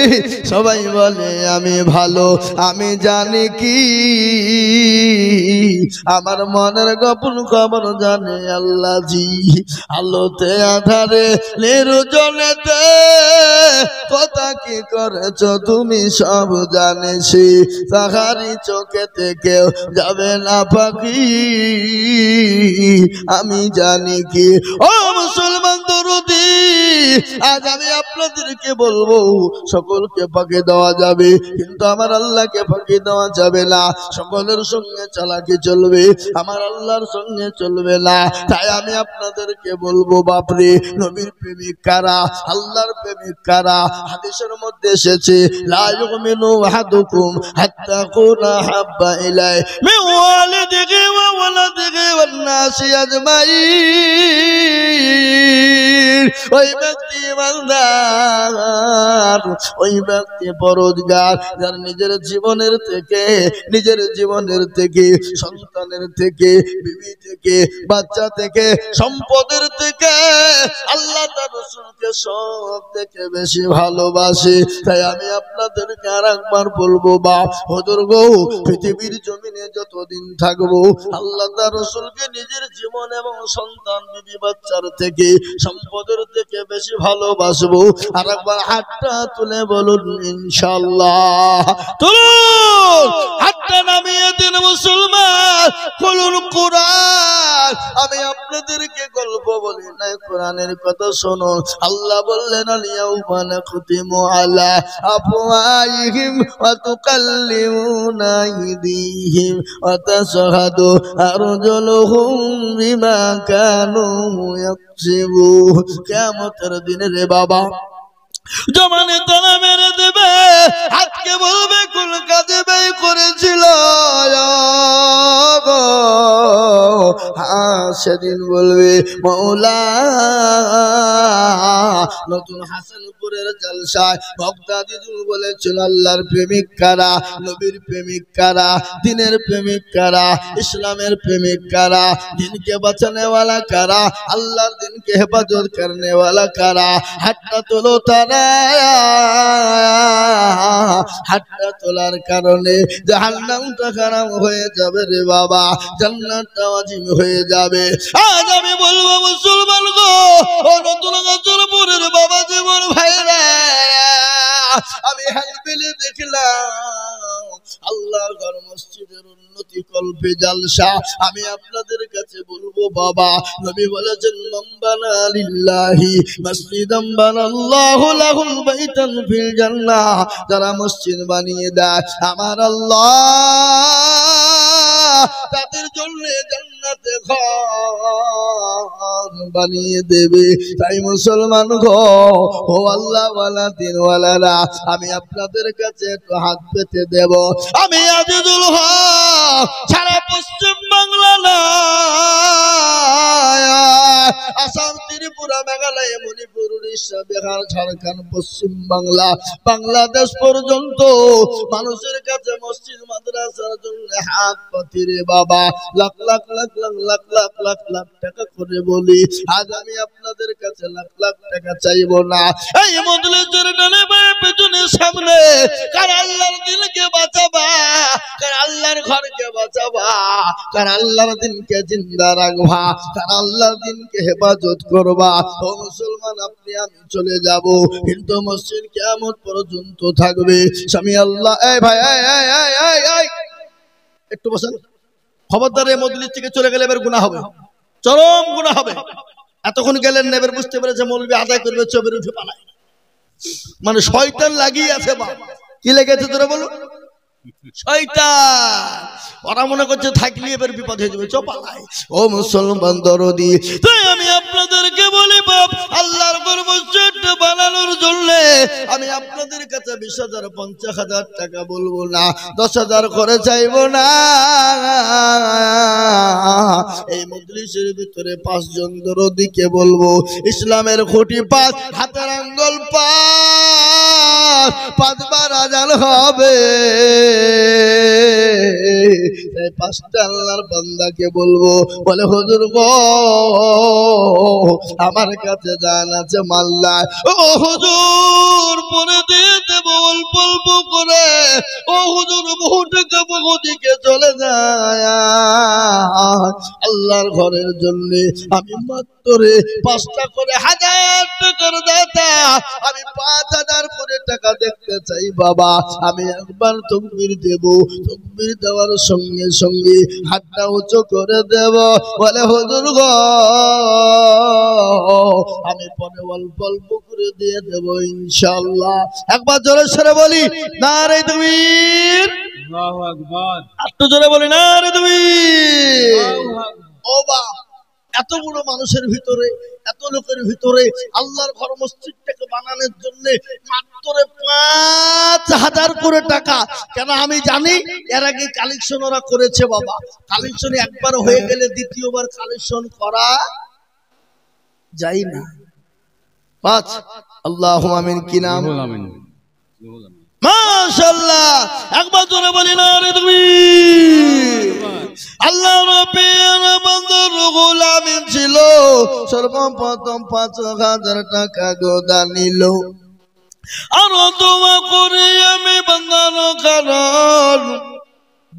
সবাই বলে আমি ভালো, আমি জানি কি, আমার মনের গোপন খবর জানে আল্লাহ জি। আলোতে আধারে নির্জনেতে কথা কি করেছ তুমি সব জানেছি, তাহারি চোখেতে কেউ যাবে না ফাঁকি, আমি জানি কি। ও মুসলমান দরুদি, আজ আমি আপনাদেরকে বলবো, সকলকে ফাঁকি দেওয়া যাবে, কিন্তু আমার আল্লাহকে ফাঁকি দেওয়া যাবে না। সকলের সঙ্গে চালাকি চলবে, আমার আল্লাহর সঙ্গে চলবে না। তাই আমি আপনাদেরকে বলবো বাপরে, নবীর প্রেমিক কারা, আল্লাহর প্রেমিক কারা? হাদিসের মধ্যে এসেছে, লা ইউমিনু আহাদুকুম হাত্তা কুনা হাব্বা ইলাই মিন ওয়ালিদিহি ওয়া ওয়ালাদিহি ওয়ান নাসি আজমাইন। ওই ব্যক্তি ইমানদার, ওই ব্যক্তি পরহেজগার, যার নিজের জীবনের থেকে, সন্তানের থেকে, বিবি থেকে, বাচ্চা থেকে, সম্পদের থেকে আল্লাহ তার রাসূলকে সব থেকে বেশি ভালোবাসে। তাই আমি আপনাদেরকে আর একবার বলবো বাপ, হুজুর গো, পৃথিবীর জমিনে যতদিন থাকবো আল্লাহ তার রাসূলকে নিজের জীবন এবং সন্তান বিবি বাচ্চার থেকে সম্পদের থেকে বেশি ভালোবাসবো। আর একবার হাতটা তুলে বলুন ইনশাআল্লাহ। তুলুন হাতটা নামিয়ে দিন মুসলমান, খুলুন কোরআন। আমি আপনাদেরকে গল্প বলি না, কোরআনের কথা শোনো। আল্লাহ বললেন আল-ইয়াউমা নাখতিমু আলা আফওয়াহিহিম ওয়া তুকাল্লিমুনা আইদিহিম ওয়া তাশহাদু আরজুলুহুম বিমা কানু ইয়াকসিবুন। কিয়ামতের দিনে রে বাবা জমানে তালা মেরে দেবে, হাতকে বলবে কোন কাজে ব্যয় করেছিল। সেদিন বলবে মৌলা। নতুন হাসানপুরের জলসায় ভক্তাদিদুল বলেছিল আল্লাহর প্রেমিক কারা, নবীর প্রেমিক কারা, দিনের প্রেমিক কারা, ইসলামের প্রেমিক কারা, দিনকে বাঁচানে ওয়ালা কারা, আল্লাহর দিনকে হেফাজত করনে ওয়ালা কারা। হাতটা তোলো তারা। হাতটা তোলার কারণে জাহান্নামটা খারাপ হয়ে যাবে রে বাবা, জান্নাতটা ওয়াজিব হয়ে যাবে। আজ আমি বলবো মুসলমান গো, ও নতুন গাজলপুরের বাবা জীবন ভাইরা, আমি হালবিলে দেখলাম আল্লাহর ঘর মসজিদের উন্নতি কল্পে জালসা। আমি আপনাদের কাছে বলবো বাবা, নবী বলেছেন মান বানা লিল্লাহি মসজিদান বানাল্লাহু লাহুল বাইতান ফিল জান্নাহ। যারা মসজিদ বানিয়ে দেয় আমার আল্লাহ তাদের জন্য জান্নাতে ঘর বানিয়ে দেবে। তাই মুসলমান গো, ও আল্লাহ ওয়ালা দিন ওয়ালারা, আমি আপনাদের কাছে একটু হাত পেতে দেব। আমি আজিজুল হক সারা পশ্চিম বাংলা না, আসাম, ত্রিপুরা, মেঘালয়, মণিপুর, উড়িষ্যা, বিহার, ঝাড়খণ্ড, পশ্চিম বাংলা, বাংলাদেশ পর্যন্ত মানুষের কাছে মসজিদ মাদ্রাসার জন্য হাত পাতি রে বাবা। লাখ লাখ লাখ লাখ লাখ লাখ লাখ লাখ টাকা করে বলি, আজ আমি আপনাদের কাছে লাখ লাখ টাকা চাইবো না। এই মজলিসের ডানে বায়ে পেছনে সামনে কার আল্লাহর দিনকে বাঁচাবা, কার আল্লাহর ঘরকে বাঁচাবা, কার আল্লাহর দিনকে জিন্দা রাখবা, কার আল্লাহর দিনকে হেফাজত করবা। ও মুসলমান, আপনি আমি চলে যাব, কিন্তু মসজিদ কিয়ামত পর্যন্ত থাকবে। স্বামী আল্লাহ। এই ভাই একটু বসেন। খবরদার এই মজলিস থেকে চলে গেলে এবার গুনাহ হবে, চরম গুনাহ হবে। এতক্ষণ গেলেন না, এবার বুঝতে পেরেছে মৌলবি আদায় করবে, চোখের উঠে পালায়। মানে শয়তান লাগিয়ে আছে। বা কি লেগেছে তোরা বলো? শয়তান। ওরা মনে করছে থাকলে এবার বিপদ হয়ে যাবে, চো পালায়। ও মুসলমান দরদি, তাই আমি আপনাদেরকে বলি বাপ, আল্লাহর ঘর মসজিদটা বানানোর জন্য আমি আপনাদের কাছে 20,000 50,000 টাকা বলবো না, 10,000 করে চাইবো না। এই মজলিসের ভিতরে 5 জন দরদিকে বলবো, ইসলামের খুঁটি 5, হাতের আঙ্গুল 5, 5 বার আজান হবে। এই 5টা আল্লাহর বান্দাকে বলবো, বলে হুজুর গো আমার কাছে জান আছে মাল্লা, ও হুজুর পরে দিয়ে দেব অল্প অল্প করে। ও হুজুর বহু টাকা বহুদিকে চলে যায়। আল্লাহর ঘরের জন্য আমি মাত্র 5টা করে 1000 টাকার দাতা, আমি 5,000 করে টাকা দেখতে চাই বাবা। আমি একবার তাকবীর দেব, তাকবীর দেওয়ার সঙ্গে সঙ্গে হাতটা উঁচু করে দেব, বলে হুজুর গো আমি পরে অল্প অল্প করে দিয়ে দেব ইনশাআল্লাহ। একবার জোরে সরে বলি নারে তাকবীর, আল্লাহু আকবার। একটু জোরে বলি নারে তাকবীর। ও বাপ, এত বড় মানুষের ভিতরে, এত লোকের ভিতরে আল্লাহর ঘর মসজিদটাকে বানানোর জন্য মাত্র 5,000 করে টাকা। কেন আমি জানি এর আগে কালেকশন ওরা করেছে বাবা। কালেকশন একবার হয়ে গেলে দ্বিতীয়বার কালেকশন করা যায় না। 5 আল্লাহুম্মা আমিন। কি নাম? মাশাআল্লাহ। একবার জোরে বলি না রে তুমি। আল্লাহ রাব্বির বান্দার গোলামিন ছিল, সর্বপ্রথম 5,000 টাকা গোদা নিল। আর দোয়া করি আমি বান্দার কারণ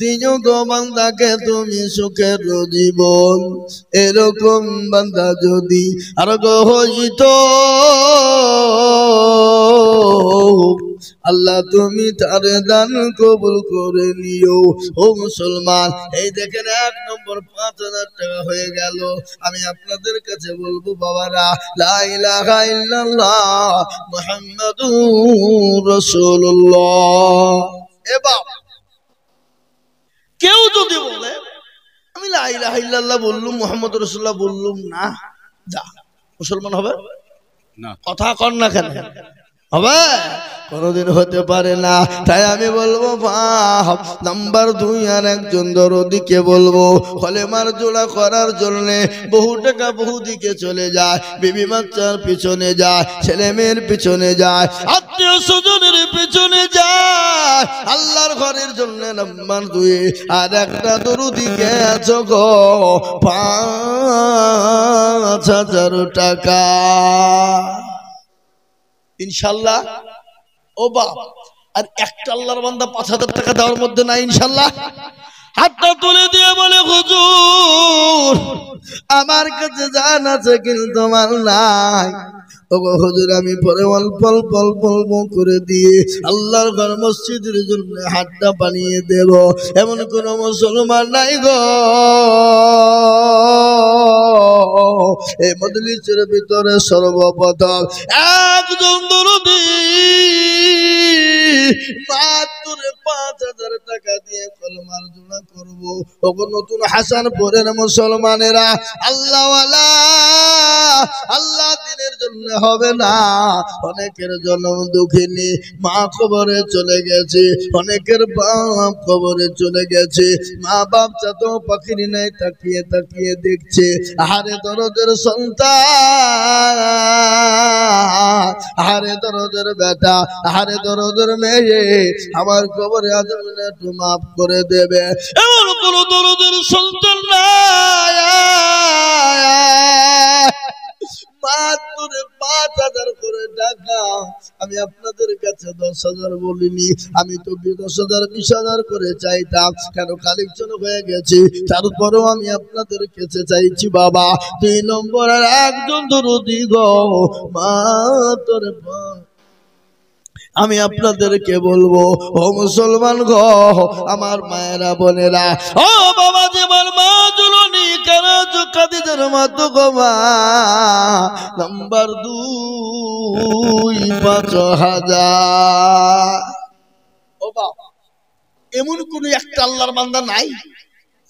দিও গো বান্দাকে তুমি সুখের জীবন। এরকম বান্দা যদি আর গো হইতো আল্লাহ তুমি তার দান কবুল করে নিও। ও মুসলমান, এই দেখেন 1 নম্বর 5,000 টাকা হয়ে গেল। আমি আপনাদের কাছে বলবো বাবারা, লা ইলাহা ইল্লাল্লাহ মুহাম্মাদুর রাসূলুল্লাহ। এবার কেউ যদি বলে আমি লা ইলাহা ইল্লাল্লাহ বললুম, মুহাম্মাদুর রাসূলুল্লাহ বললুম না, যা মুসলমান হবে না? কথা কর না কেন? হবে? কোনদিন হতে পারে না। তাই আমি বলবো বাপ, নাম্বার 2 আর একজন দরদিকে বলবো, কলেমার জোড়া করার জন্য বহু টাকা বহু দিকে চলে যায়, বিবি বাচ্চার পিছনে যায়, ছেলে মেয়ের পিছনে যায়, আত্মীয় স্বজনের পিছনে যায়, আল্লাহর ঘরের জন্য নাম্বার 2 আর একটা দরদিকে আছো গো 5,000 টাকা। ইনশাল্লাহ ও বাপ, আর একটা আল্লাহর বান্দা 5,000 টাকা দেওয়ার মধ্যে নাই ইনশাল্লাহ? হাতটা তুলে দিয়ে বলে হুজুর আমার কাছে জান আছে কিন্তু মাল নাই। ও হুজুর আমি পরে অল্প অল্প অল্প অল্প করে দিয়ে আল্লাহর ঘর মসজিদের জন্য হাতটা বানিয়ে দেব, এমন কোন মুসলমান নাই গো এই মজলিসের ভিতরে। সর্বপ্রথম একজন দরদি মাত্র 5,000 টাকা দিয়ে কলমার জোড়া করবো। ওগো নতুন হাসানপুরের মুসলমানেরা, আল্লাহওয়ালা আল্লাহ দিনের জন্য হবে না। অনেকের জন্ম দুঃখিনী মা কবরে চলে গেছে, অনেকের বাপ কবরে চলে গেছে, মা বাপ চাতো পাখির নাই তাকিয়ে তাকিয়ে দেখছে। আহারে দরদের সন্তান, আহারে দরদের বেটা, আহারে দরদের মেয়ে, আমার কবরে আজম একটু মাফ করে দেবে, এমন কোন দরদের সন্তান নাই। মাত্র 5,000 করে টাকা। আমি আপনাদের কাছে 10,000 বলিনি, আমি তো 10,000 20,000 করে চাইতাম, কেন কালেকশন হয়ে গেছে। তারপরেও আমি আপনাদের কাছে চাইছি বাবা 2 নম্বর আর একজন দরদি গো মাত্র। আমি আপনাদেরকে বলবো ও মুসলমান গো, আমার মায়েরা বোনেরা, ও বাবা যেমন মা জননী কেন খাদিজার মতো গো মা। নাম্বার 2 5,000। ও বাবা, এমন কোন একটা আল্লাহর বান্দা নাই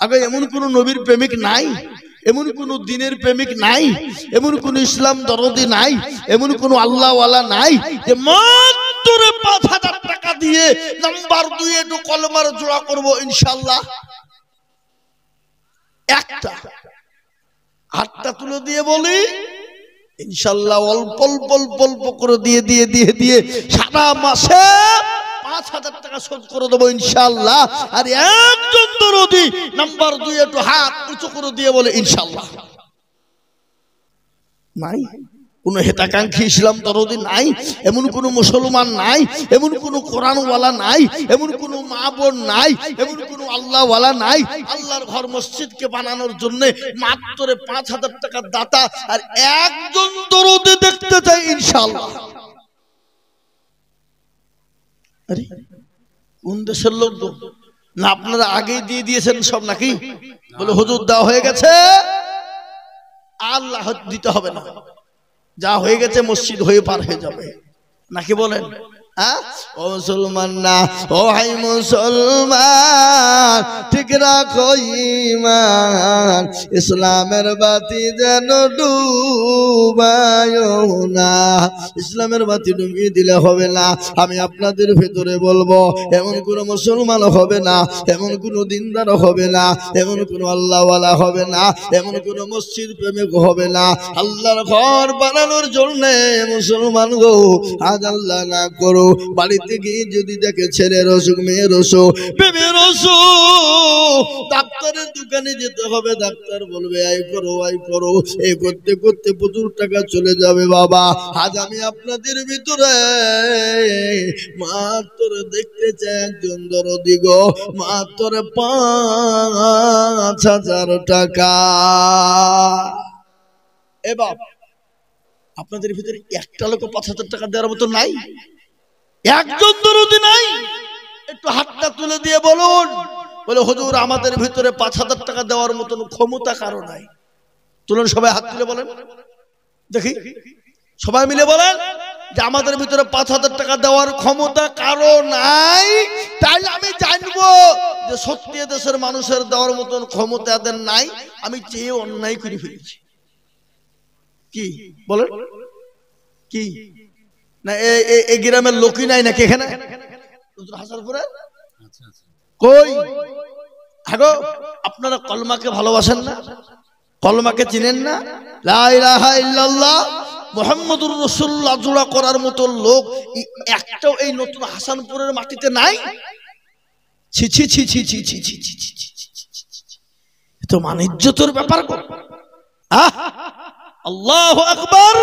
আগে, এমন কোন নবীর প্রেমিক নাই, এমন কোন দিনের প্রেমিক নাই, এমন কোন ইসলাম দরদি নাই, এমন কোন আল্লাহওয়ালা নাই যে মাত্র 5,000 টাকা দিয়ে নাম্বার 2 একটু কলমার জোড়া করবো ইনশাআল্লাহ। একটা হাতটা তুলে দিয়ে বলি ইনশাআল্লাহ অল্প অল্প অল্প অল্প করে দিয়ে দিয়ে দিয়ে দিয়ে সারা মাসে 5,000 টাকা শোধ করে দেবো ইনশাআল্লাহ। আর একজন দরদি নাম্বার 2 একটু হাত উঁচু করে দিয়ে বলে ইনশাআল্লাহ। নাই কোন হেতাকাঙ্ক্ষী ইসলাম দরদি নাই, এমন কোন মুসলমান নাই, এমন কোন কোরআনওয়ালা নাই, এমন কোন মা বোন নাই, এমন কোন আল্লাহওয়ালা নাই। আল্লাহর ঘর মসজিদকে বানানোর জন্য মাত্র 5,000 টাকার দাতা আর একজন দরদি দেখতে চাই ইনশাআল্লাহ। আরে কোন দেশের লোক গো? না আপনারা আগেই দিয়ে দিয়েছেন সব নাকি? বলে হুজুর দেওয়া হয়ে গেছে, আল্লাহ দিতে হবে না, যা হয়ে গেছে মসজিদ হয়ে পার হয়ে যাবে নাকি বলেন? ও মুসলমান না, ও হাই মুসলমান ঠিক রাখো ঈমান, ইসলামের বাতি যেন ডুবায় না। ইসলামের বাতি ডুবিয়ে দিলে হবে না। আমি আপনাদের ভেতরে বলবো এমন কোন মুসলমান হবে না, এমন কোন দিনদার হবে না, এমন কোন আল্লাহওয়ালা হবে না, এমন কোন মসজিদ প্রেমিক হবে না। আল্লাহর ঘর বানানোর জন্য মুসলমান গো আজ আল্লাহ না করো বাড়িতে গিয়ে যদি দেখে ছেলের অসুখ, মেয়ের অসুখ, প্রেমের অসুখ, ডাক্তারের দোকানে যেতে হবে। ডাক্তার বলবে আই করো, আই করো। এই করতে করতে প্রচুর টাকা চলে যাবে বাবা। আজ আমি আপনাদের ভিতরে মাত্র দেখতে চাই একজন দরদি গো, মাত্র 5,000 টাকা। এ বাপ, আপনাদের ভিতরে একটা লোক 5,000 টাকা দেওয়ার মতো নাই? একজন দরদি নাই? একটু হাতটা তুলে দিয়ে বলুন। বলে হুজুর আমাদের ভিতরে 5,000 টাকা দেওয়ার মতন ক্ষমতা কারো নাই। তুলুন সবাই হাত তুলে বলেন দেখি, সবাই মিলে বলেন যে আমাদের ভিতরে 5,000 টাকা দেওয়ার ক্ষমতা কারো নাই। তাই আমি জানবো যে সত্যি দেশের মানুষের দেওয়ার মতন ক্ষমতা এদের নাই। আমি চেয়ে অন্যায় করে ফেলেছি। কি বলেন? কি না এই গ্রামের লোকই নাই নাকি এখানে? হাসারপুরে কই? আগো আপনারা কলমাকে ভালোবাসেন না? কলমাকে চিনেন না? লা ইলাহা ইল্লাল্লাহ মুহাম্মাদুর রাসূলুল্লাহ জোড়া করার মতো লোক একটাও এই নতুন হাসানপুরের মাটিতে নাই। ছি ছি ছি ছি ছি ছি ছি ছি ছি, তো মানিজ্যতের ব্যাপার কর। আল্লাহু আকবার।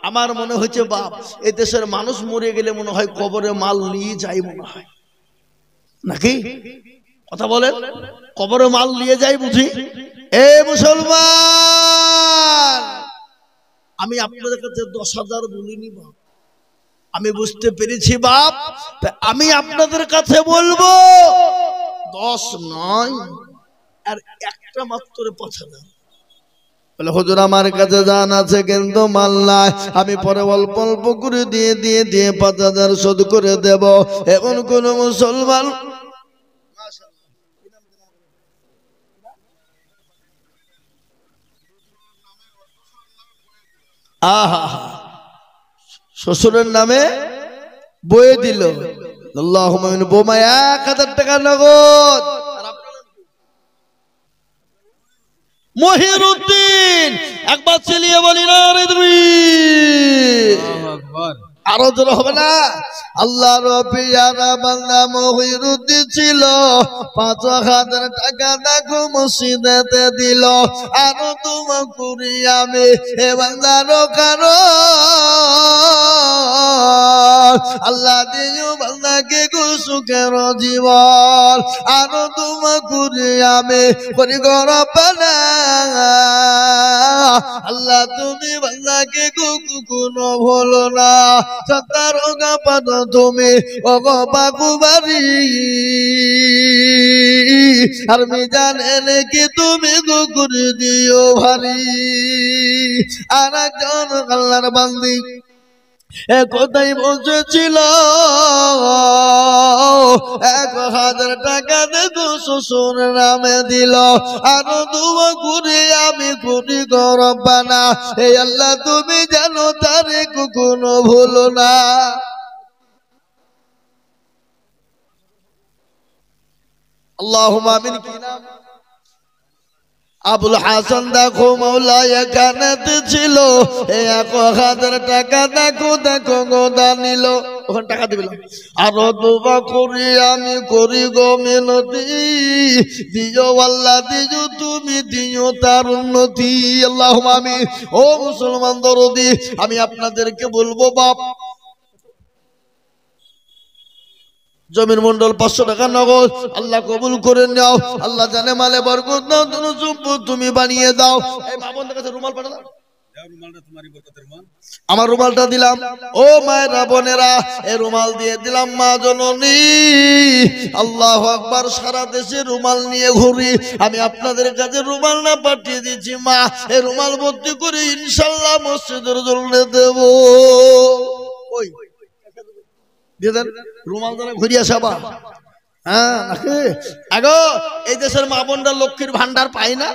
আমার মনে হচ্ছে বাপ, এই দেশের মানুষ মরে গেলে মনে হয় কবরে মাল নিয়ে যায় মনে হয়, নাকি? কথা বলেন, কবরে মাল নিয়ে যায় বুঝি? এ মুসলমান, আমি আপনাদের কাছে 10,000 বলিনি বাপ, আমি বুঝতে পেরেছি বাপ। আমি আপনাদের কাছে বলবো 10 নয়, আর একটা মাত্র 5,000। বলে হুজুর আমার কাছে জান আছে কিন্তু মাল নাই, আমি পরে অল্প অল্প করে দিয়ে দিয়ে দিয়ে 5,000 শোধ করে দেব। এখন কোন মুসলমান আহা শ্বশুরের নামে বয়ে দিল, আল্লাহুম্মা আমিন। বোমা 1,000 টাকা নগদ। মহিরুদ্দিন একবার চালিয়ে বলি না রে তুমি, আরো জোর হবে না? আল্লাহর পিয়ারা বান্দা মহিরুদ্দিন ছিল, 5,000 টাকা দেখো মসজিদেতে দিল। আরো তোমা করি আমি হে বান্দার কারো, আল্লাহ দিও বান্দাকে সুখের জীবন। আরো তোমা করি আমি করি গরবানা, আল্লাহ তুমি বান্দাকে কোনো ভুলো না। সত্তার ওগা পাদ তুমি ওগো বাকুবারি, আর মিজানে নাকি তুমি গুকুর দিও ভারী। আর একজন আল্লাহর বান্দি কোথায় বসেছিল, 1,000 টাকা দেখো শ্বশুর নামে দিল। আরো দুয়া করে আমি করি গরবানা, এই আল্লাহ তুমি জানো তারে কখনো ভুলো না। আল্লাহুম্মা আমিন। কি নাম? আবুল হাসান দেখো মৌলা এখানেতে ছিল, 1,000 টাকা দেখো দেখো গোদা নিল। ওখানে টাকা দিবে। আরো দোয়া করি আমি করি গো মিনতি, দিও আল্লাহ দিও তুমি দিও তার উন্নতি। আল্লাহুম্মা আমিন। ও মুসলমান দরদি, আমি আপনাদেরকে বলবো বাপ, জমির মন্ডল 500 টাকা নগদ আল্লাহ কবুল করে নাও। আল্লাহ জানে মালে বরকত দাও, তুমি বানিয়ে দাও। এই মা বোনদের কাছে রুমাল পাঠা দাও। আমার রুমালটা দিলাম। ও মায়েরা বোনেরা, এই রুমাল দিয়ে দিলাম মা জননী। আল্লাহু আকবার। সারা দেশে রুমাল নিয়ে ঘুরি, আমি আপনাদের কাছে রুমাল না পাঠিয়ে দিচ্ছি মা, এই রুমাল ভর্তি করে ইনশাআল্লাহ মসজিদের জন্য দেব। ওই রুমাল দ্বারা ঘুরিয়া সাবা। হ্যাঁ নাকি? আগো এই দেশের মা বোনরা লক্ষ্মীর ভান্ডার পায় না?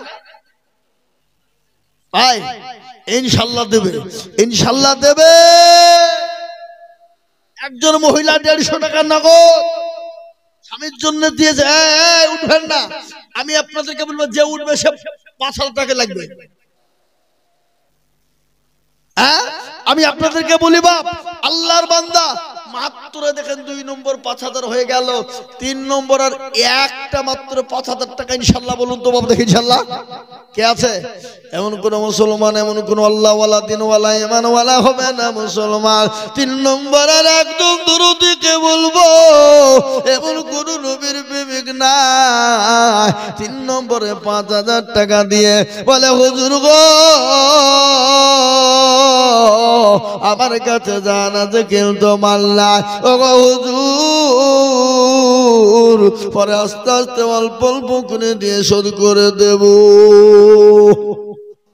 পায়? ইনশাল্লাহ দেবে, ইনশাল্লাহ দেবে। একজন মহিলা 150 টাকা নগদ স্বামীর জন্য দিয়েছে। উঠবেন না, আমি আপনাদেরকে বলবো যে উঠবে সে 5,000 টাকা লাগবে। আমি আপনাদেরকে বলি বাপ, আল্লাহর বান্দা মাত্র দেখেন 2 নম্বর 5000 হয়ে গেল, 3 নম্বর আর একটা মাত্র 5000 টাকা ইনশাআল্লাহ। বলুন তো বাবা দেখি ইনশাআল্লাহ কে আছে? এমন কোন মুসলমান, এমন কোন আল্লাহওয়ালা দিনওয়ালা ইমানওয়ালা হবে না মুসলমান 3 নম্বর আর একদম দরুদকে বলবো এমন কোন নবীর প্রেমিক না 3 নম্বরে 5000 টাকা দিয়ে বলে হুজুর গো আমার কাছে জানাতে কিন্তু মাল্লা ও গো হুজুর পরে আস্তে আস্তে অল্প অল্প করে দিয়ে শোধ করে দেব।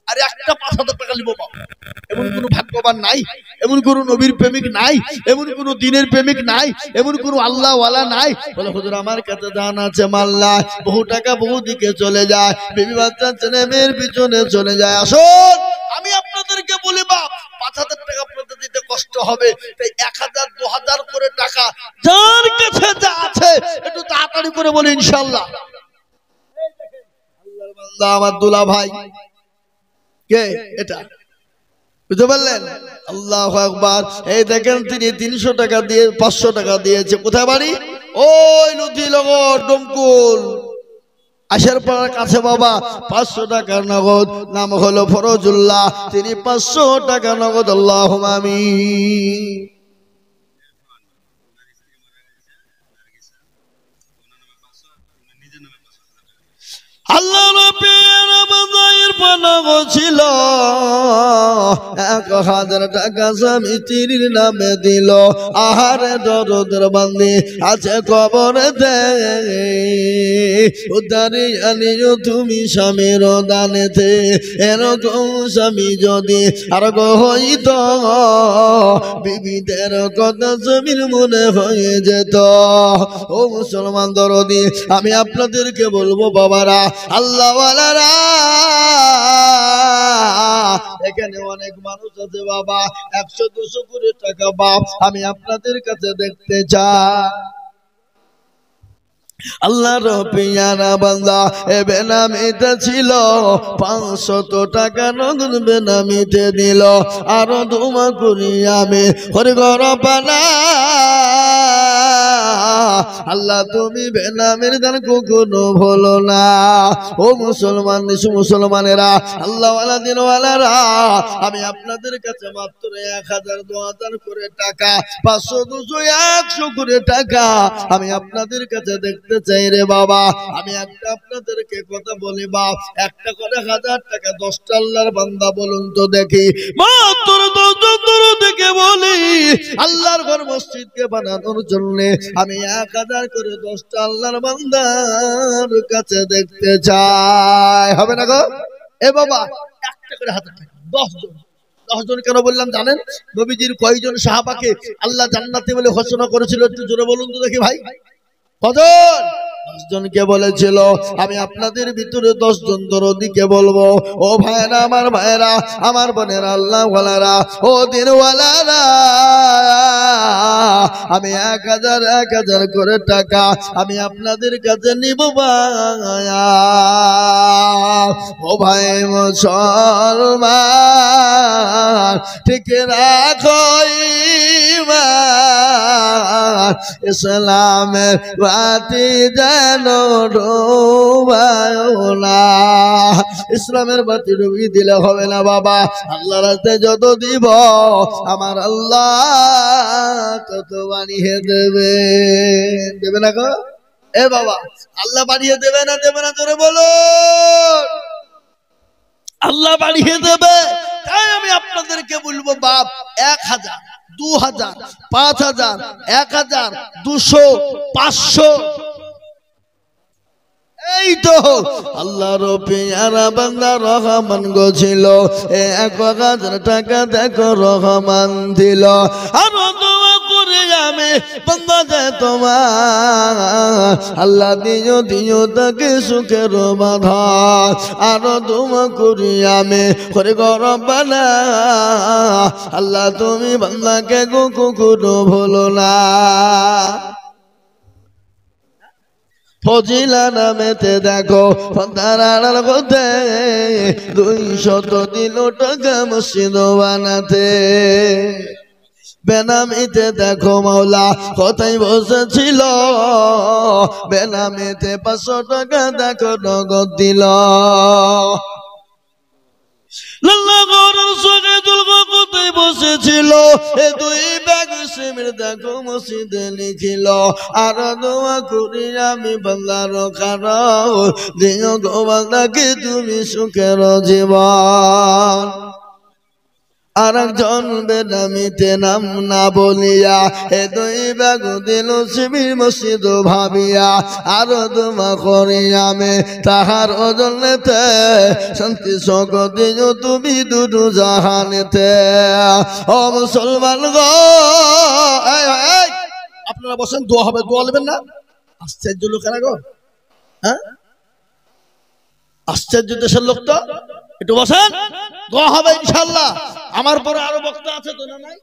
আরে একটা 5000 টাকা নিব বাবা, এমন কোন ভাগ্যবান নাই, এমন কোন নবীর প্রেমিক নাই, এমন কোন দিনের প্রেমিক নাই, এমন কোন আল্লাহওয়ালা নাই বলে হুজুর আমার কাছে দান আছে মাল্লা, বহু টাকা বহু দিকে চলে যায়, বেবি বাচ্চা ছেলে মেয়ের পিছনে চলে যায়। আসুন আমি আপনাদেরকে বলি বাপ 5000 টাকা আপনাদের দিতে কষ্ট হবে, তাই 1000 2000 করে টাকা যার কাছে যা আছে একটু তাড়াতাড়ি করে বলি ইনশাআল্লাহ। আল্লাহর বান্দা আমার দুলা ভাই কে এটা বুঝতে পারলেন? আল্লাহু আকবার। এই দেখেন তিনি 300 টাকা দিয়ে 500 টাকা দিয়েছে। কোথায় বাড়ি? ওই নদীনগর ডমকুল আশার পাড়ার কাছে বাবা। 500 টাকার নগদ, নাম হলো ফরজুল্লাহ, তিনি 500 টাকা নগদ। আল্লাহুম্মা আমিন। আল্লাহ নবীর বাজায়ের পানাগো ছিল 1000 টাকা স্বামীর নামে দিল। আহারে দরদের বান্দি আছে কবরেতে, উদ্ধারে আনিও তুমি স্বামীর দানেতে। এরকম স্বামী যদি আর গো হইত বিবিদের কথা স্বামীর মনে হয়ে যেত। ও মুসলমান দরদি আমি আপনাদেরকে বলবো বাবারা আল্লাহওয়ালারা, এখানে অনেক মানুষ আছে বাবা 100-200 করে টাকা বাপ আমি আপনাদের কাছে দেখতে চাই। আল্লাহর পিয়ারা বান্দা এ বেনামিতে ছিল 500 টাকা নগদ বেনামিতে দিল। আরো দুমা করি আমি হরিগর পানা আল্লাহ তুমি বেনামের দান কখনো ভুলো না। ও মুসলমান মুসলমানেরা আল্লাহওয়ালা দিনওয়ালারা আমি আপনাদের কাছে মাত্র 1000 2000 করে টাকা 500 200 100 করে টাকা আমি আপনাদের কাছে দেখতে চাই রে বাবা। আমি একটা আপনাদেরকে কথা বলি বাপ, একটা করে 1000 টাকা 10টা আল্লাহর বান্দা বলুন তো দেখি মাত্র 10 জন থেকে বলি আল্লাহর ঘর মসজিদকে বানানোর জন্য আমি 1000 করে 10টা আল্লাহর বান্দার কাছে দেখতে চাই। হবে না গো? এ বাবা একটা করে 1000 টাকা 10 জন। 10 জন কেন বললাম জানেন? নবীজির কয়জন সাহাবাকে আল্লাহ জান্নাতে বলে ঘোষণা করেছিল একটু জোরে বলুন তো দেখি ভাই। কজন? 10 জনকে বলেছিল। আমি আপনাদের ভিতরে 10 জন দরদিকে বলবো ও ভাইরা আমার ভাইরা আমার বোনেরা আল্লাহওয়ালারা ও দিনওয়ালারা আমি 1000 করে টাকা আমি আপনাদের কাছে নিব ও ভাই মুসলমান ঠিক রাখো ঈমান ইসলামের বাতি যেন ডোবায়ো না। ইসলামের বাতি ডুবিয়ে দিলে হবে না বাবা, আল্লাহর রাস্তায় যত দিব আমার আল্লাহ তত বানিয়ে দেবে। দেবে না গো? এ বাবা আল্লাহ বানিয়ে দেবে না দেবে না জোরে বলো। আল্লাহ বানিয়ে দেবে। তাই আমি আপনাদেরকে বলবো বাপ 1000 2000 5000 1000 200 500 এই তো আল্লাহর পেয়ারা বান্দা রহমান গো ছিল 1000 টাকা দেখো রহমান দিল। আর দোয়া করে আমি বান্দা যায় তোমার আল্লাহ দিও দিও তাকে সুখের বাধা। আর দোয়া করি আমি করে গরবানা আল্লাহ তুমি বান্দাকে গো কখনো ভুলো না। ফজিলা নামেতে দেখো ফন্দারার গোতে 200 দিল টাকা মসজিদ বানাতে। বেনামিতে দেখো মাওলা কোথায় বসেছিল, বেনামিতে 500 টাকা দেখো নগদ দিল। কোথায় বসেছিল এ 2 ব্যাগ সিমেন্ট দেখো মসজিদে লিখিল, আর দোয়া করি আমি বাংলার খারাপ দিও গো বাংলাকে তুমি সুখের জীবন। আর একজন বেনামিতে নাম না বলিয়া এ 2 ব্যাগ দিল শিবির মসজিদ ভাবিয়া, আর দোয়া করি আমি তাহার জন্যতে শান্তি সুখ দিও তুমি দুটো জাহানেতে। ও মুসলমান গো, আপনারা বসেন, দোয়া হবে, দোয়া নেবেন না? আশ্চর্য লোকেরা গো, হ্যাঁ আশ্চর্য দেশের লোক তো। একটু বসেন, দোয়া হবে ইনশাআল্লাহ। আমার পরে আরো বক্তা আছে তো, না নাই?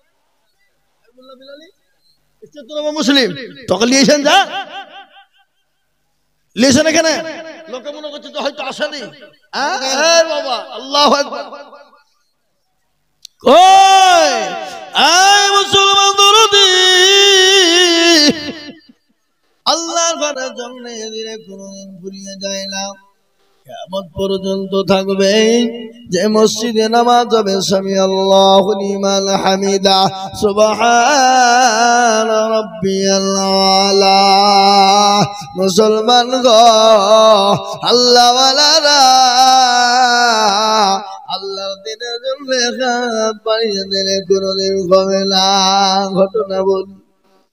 মুসলিম তোকে লিয়েছেন, যা লিয়েছেন এখানে, লোকে মনে করছে তো হয়তো আসেনি। বাবা আল্লাহু আকবার। কই এই মুসলমান দরদি, আল্লাহর ঘরের জন্য এদিকে কোনদিন ঘুরিয়ে যায় না, কিয়ামত পর্যন্ত থাকবে। যে মসজিদে নামাজ হবে সামি আল্লাহু লিমান হামিদা সুবহান রাব্বিয়াল আলা। মুসলমান গো, আল্লাহ ওয়ালারা আল্লাহর দিনের জন্য হাত বাড়িয়ে দিলে কোনদিন হবে না। ঘটনা বলি,